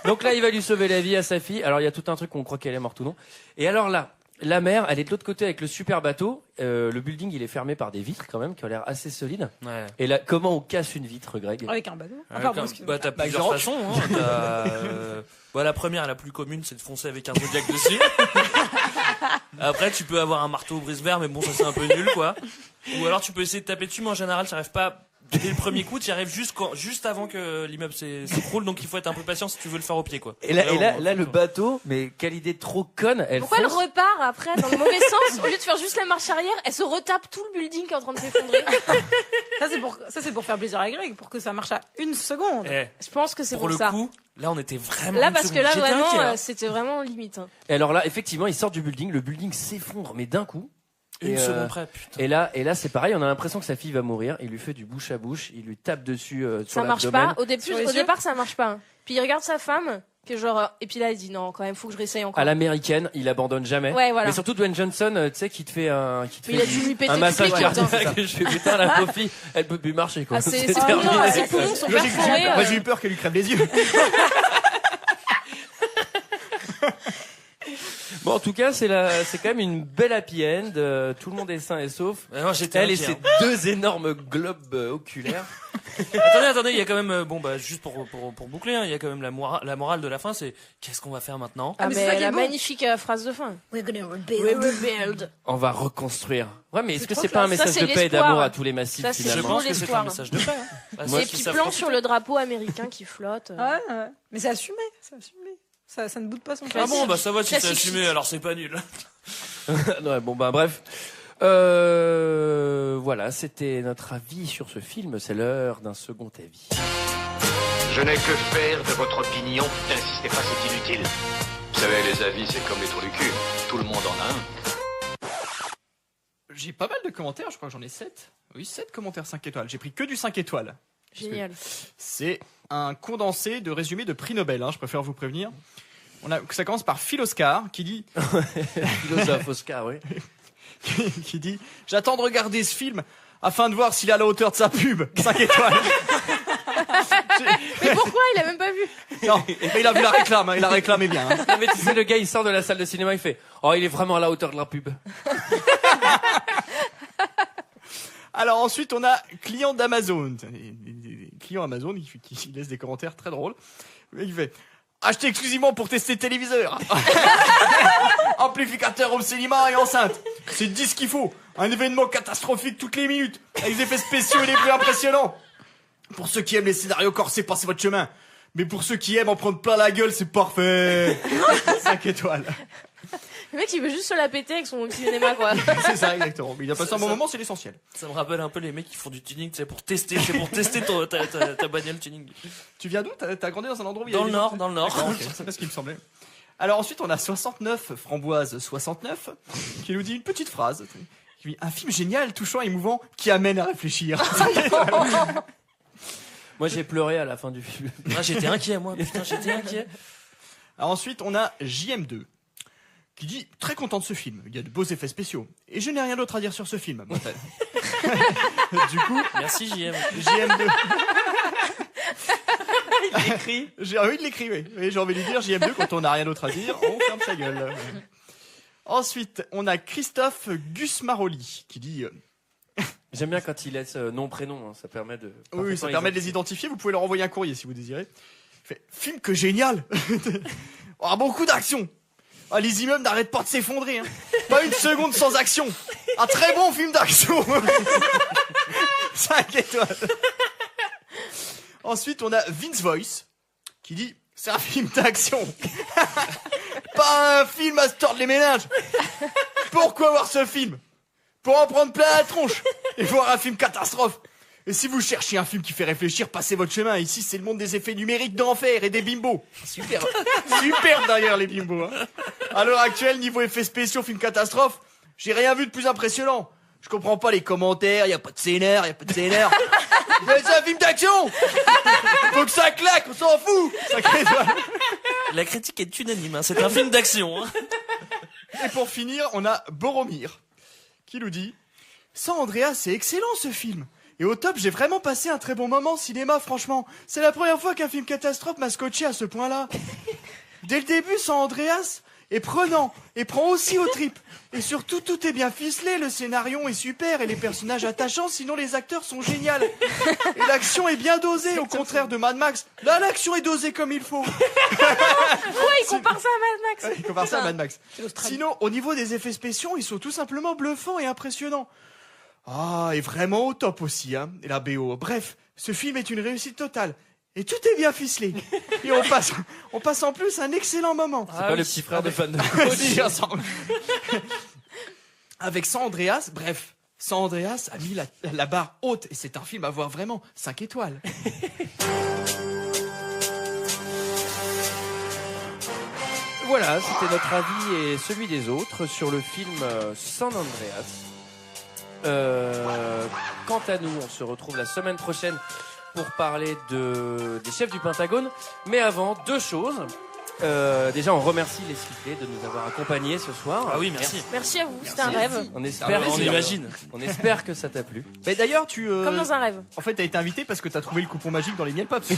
Donc là, il va lui sauver la vie à sa fille. Alors, il y a tout un truc, on croit qu'elle est morte ou non. Et alors là, la mère, elle est de l'autre côté avec le super bateau. Le building, il est fermé par des vitres quand même, qui ont l'air assez solides. Ouais. Et là, comment on casse une vitre, Greg? Avec un bateau. T'as plusieurs façons. La première, la plus commune, c'est de foncer avec un Zodiac dessus. Après, tu peux avoir un marteau brise-verre, mais bon, ça c'est un peu nul, quoi. Ou alors tu peux essayer de taper dessus, mais en général, tu arrives pas dès le premier coup, tu y arrives juste avant que l'immeuble s'écroule, donc il faut être un peu patient si tu veux le faire au pied, quoi. Et là, le bateau, mais quelle idée trop conne, elle Pourquoi elle fonce. repart après dans le mauvais sens? Au lieu de faire juste la marche arrière, elle se retape tout le building qui est en train de s'effondrer. Ça c'est pour faire plaisir à Greg, pour que ça marche à 1 seconde. Je pense que c'est pour le ça. coup, là on était vraiment. Là parce que là J'étais vraiment, inquiet, là. c'était vraiment limite. Hein. Et alors là, effectivement, ils sortent du building, le building s'effondre, mais d'un coup. Une seconde près, putain. Et là, c'est pareil, on a l'impression que sa fille va mourir. Il lui fait du bouche à bouche, il lui tape dessus sur Ça marche l'abdomen. pas. Au départ, ça marche pas. Hein. Puis il regarde sa femme, qui est genre, et puis là, il dit non, quand même, faut que je réessaye encore. À l'américaine, il abandonne jamais. Ouais, voilà. Mais surtout Dwayne Johnson, tu sais, qui te fait un Il a dû lui péter un toutes massage les côtes, cardiaque. hein. Je fais putain, la pauvre fille, elle peut plus marcher, quoi. Ah, c'est terminé. non, ses poumons sont perforés. Moi j'ai eu peur qu'elle lui crève les yeux. Bon, en tout cas, c'est quand même une belle happy end. Tout le monde est sain et sauf. Non, j'étais Elle et inquiet, ses 2 énormes globes oculaires. Attendez, il y a quand même juste pour boucler, hein, il y a quand même la morale de la fin, c'est qu'est-ce qu'on va faire maintenant? Ah, mais c'est mais ça qui est la beau. magnifique phrase de fin. We're gonna We rebuild. rebuild. On va reconstruire. Ouais, mais est-ce que trop c'est pas un classe. Ça, message c'est de paix et l'espoir. d'amour à tous les massifs, Ça, c'est Je finalement? trop pense que c'est un l'espoir. message de paix. Hein. Des petits plans sur le drapeau américain qui flotte. Ouais. Mais c'est assumé, Ça ne boude pas son Ah bon, bah ça va, si c'est Classique. assumé, alors c'est pas nul. Ouais, bon, bah bref. Voilà, c'était notre avis sur ce film. C'est l'heure d'un second avis. Je n'ai que faire de votre opinion. N'insistez pas, c'est inutile. Vous savez, les avis, c'est comme les trous du cul. Tout le monde en a un. J'ai pas mal de commentaires, je crois que j'en ai 7. Oui, 7 commentaires 5 étoiles. J'ai pris que du 5 étoiles. Génial. C'est un condensé de résumé de prix Nobel, hein, je préfère vous prévenir. Ça commence par Phil Oscar qui dit Philosophe Oscar, oui. qui dit j'attends de regarder ce film afin de voir s'il est à la hauteur de sa pub. 5 étoiles. Mais pourquoi? Il a même pas vu. Non, mais il a vu la réclame, hein, il a réclamé bien. Hein. Non, mais tu sais, le gars, il sort de la salle de cinéma, il fait oh, il est vraiment à la hauteur de la pub. Alors ensuite on a client d'Amazon, des clients Amazon qui laissent des commentaires très drôles. Le mec il fait acheter exclusivement pour tester téléviseur, amplificateur home cinéma et enceinte. C'est 10 qu'il faut. Un événement catastrophique toutes les minutes, avec des effets spéciaux et des bruits impressionnants. Pour ceux qui aiment les scénarios corsés, passez votre chemin. Mais pour ceux qui aiment en prendre plein la gueule, c'est parfait. 5 étoiles. Le mec, il veut juste se la péter avec son cinéma, quoi. C'est ça, exactement. Mais il a passé un bon moment, c'est l'essentiel. Ça me rappelle un peu les mecs qui font du tuning, c'est pour tester ta bagnole tuning. Tu viens d'où? T'as grandi dans un endroit où il y a Dans le des nord, gens- dans le nord. D'accord, ok, c'est pas ce qu'il me semblait. Alors ensuite, on a 69, Framboise 69, qui nous dit une petite phrase. Qui dit, un film génial, touchant, émouvant, qui amène à réfléchir. Moi, j'ai pleuré à la fin du film. Ah, j'étais inquiet, moi. Putain, j'étais inquiet. Alors ensuite, on a JM2, qui dit très content de ce film. Il y a de beaux effets spéciaux. Et je n'ai rien d'autre à dire sur ce film. Du coup, merci JM. JM2. Il écrit. J'ai envie de l'écrire, oui. Oui, j'ai envie de lui dire JM2 quand on n'a rien d'autre à dire, on ferme sa gueule. Ensuite, on a Christophe Gusmaroli qui dit. J'aime bien quand il laisse nom prénom, hein, ça permet de. Oui, ça permet de les identifier. Vous pouvez leur envoyer un courrier si vous désirez. Il fait film que génial. Oh, beaucoup d'action. Ah, les immeubles n'arrêtent pas de s'effondrer. Hein. Pas une seconde sans action. Un très bon film d'action. 5 étoiles. Ensuite, on a Vince Voice qui dit c'est un film d'action. Pas un film à se tordre les méninges. Pourquoi voir ce film? Pour en prendre plein la tronche et voir un film catastrophe. Et si vous cherchez un film qui fait réfléchir, passez votre chemin. Ici, c'est le monde des effets numériques d'enfer et des bimbos. Super. Super d'ailleurs, les bimbos. Hein. À l'heure actuelle, niveau effets spéciaux, film catastrophe, j'ai rien vu de plus impressionnant. Je comprends pas les commentaires, y a pas de scénar, Mais c'est un film d'action. Faut que ça claque, on s'en fout. La critique est unanime, hein. C'est un film d'action. Hein. Et pour finir, on a Boromir qui nous dit San Andreas, c'est excellent ce film. Et au top, j'ai vraiment passé un très bon moment au cinéma, franchement. C'est la première fois qu'un film catastrophe m'a scotché à ce point-là. Dès le début, San Andreas est prenant et prend aussi aux tripes. Et surtout, tout est bien ficelé, le scénario est super et les personnages attachants, sinon les acteurs sont géniaux. Et l'action est bien dosée, au contraire de Mad Max. Là, l'action est dosée comme il faut. Ouais, il compare ça à Mad Max. Il compare ça à Mad Max. Sinon, au niveau des effets spéciaux, ils sont tout simplement bluffants et impressionnants. Ah, et vraiment au top aussi, hein, et la BO. Bref, ce film est une réussite totale. Et tout est bien ficelé. Et on passe en plus un excellent moment. C'est pas le petit frère de fan de aussi, ensemble. Avec San Andreas, bref, San Andreas a mis la barre haute et c'est un film à voir vraiment 5 étoiles. Voilà, c'était notre avis et celui des autres sur le film San Andreas. Quant à nous, on se retrouve la semaine prochaine pour parler des chefs du Pentagone. Mais avant, 2 choses. Déjà, on remercie les Cités de nous avoir accompagnés ce soir. Ah oui, merci. Merci à vous, c'était un rêve. On espère, on imagine. On espère que ça t'a plu. Mais d'ailleurs, Comme dans un rêve. En fait, t'as été invité parce que t'as trouvé le coupon magique dans les Miel Pops.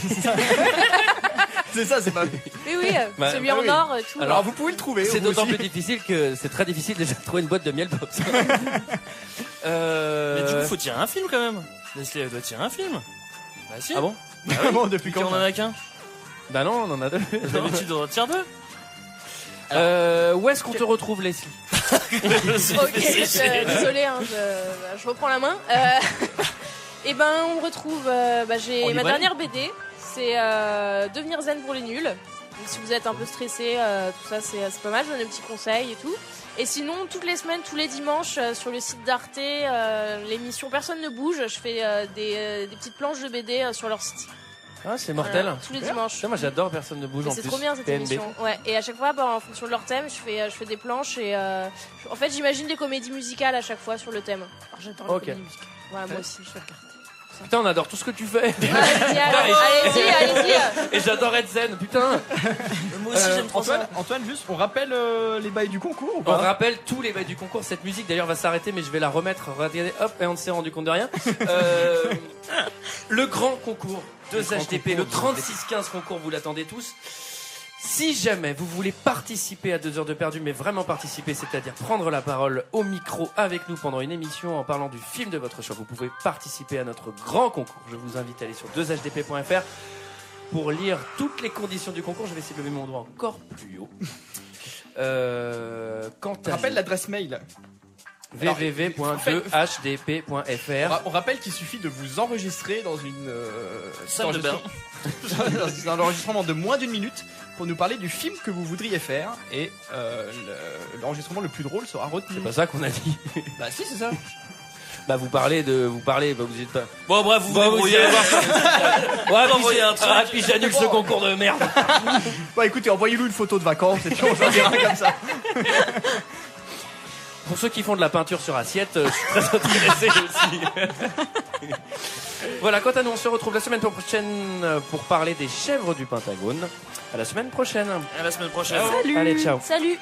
C'est ça, c'est pas. Oui, celui en or, tout. Alors, vous pouvez le trouver. C'est vous d'autant aussi. plus difficile que c'est très difficile déjà de trouver une boîte de miel pops. Mais du coup, faut tirer un film quand même. Leslie, elle doit tirer un film. Bah si. Ah bon? Ah bon, depuis quand on en a qu'un? Bah non, on en a 2. D'habitude, on en tire 2. Où est-ce qu'on te retrouve, Leslie? Ok, désolé, hein, je reprends la main. Et ben, on me retrouve. J'ai ma dernière BD. C'est Devenir zen pour les nuls. Donc, si vous êtes un peu stressé, tout ça, c'est pas mal. Je donne des petits conseils et tout. Et sinon, toutes les semaines, tous les dimanches, sur le site d'Arte, l'émission Personne ne bouge, je fais des petites planches de BD sur leur site. Ah, c'est mortel. Tous les dimanches. Putain, moi j'adore Personne ne bouge en plus. C'est trop bien cette PNB. émission. Ouais. Et à chaque fois, en fonction de leur thème, je fais des planches et en fait, j'imagine des comédies musicales à chaque fois sur le thème. Alors, j'adore les comédies musicales. Ouais, moi aussi, je fais le carte. Putain, on adore tout ce que tu fais. Allez-y. Et j'adore être zen, putain. Moi aussi, j'aime trop ça. Antoine, juste, on rappelle les bails du concours ou On pas? rappelle tous les bails du concours. Cette musique d'ailleurs va s'arrêter, mais je vais la remettre. Regardez, hop, et on ne s'est rendu compte de rien. Le grand concours de HDP, le 36-15 concours, vous l'attendez tous. Si jamais vous voulez participer à 2 heures de perdu, mais vraiment participer, c'est-à-dire prendre la parole au micro avec nous pendant une émission en parlant du film de votre choix, vous pouvez participer à notre grand concours. Je vous invite à aller sur 2hdp.fr pour lire toutes les conditions du concours. Je vais essayer de lever mon doigt encore plus haut. Rappelle l'adresse mail. www.2hdp.fr. On rappelle qu'il suffit de vous enregistrer dans une salle de bain. dans un enregistrement de moins d'1 minute pour nous parler du film que vous voudriez faire et l'enregistrement le plus drôle sera retenu. C'est pas ça qu'on a dit. Bah si, c'est ça. Bah vous parlez, vous êtes pas. Bon bref, vous allez voir. Ouais, puis j'annule ce concours de merde. Bah écoutez, envoyez-nous une photo de vacances et puis on s'en dira comme ça. Pour ceux qui font de la peinture sur assiette, je suis très intéressé aussi. Voilà, quant à nous, on se retrouve la semaine prochaine pour parler des chèvres du Pentagone. À la semaine prochaine. À la semaine prochaine. Salut. Allez, ciao. Salut.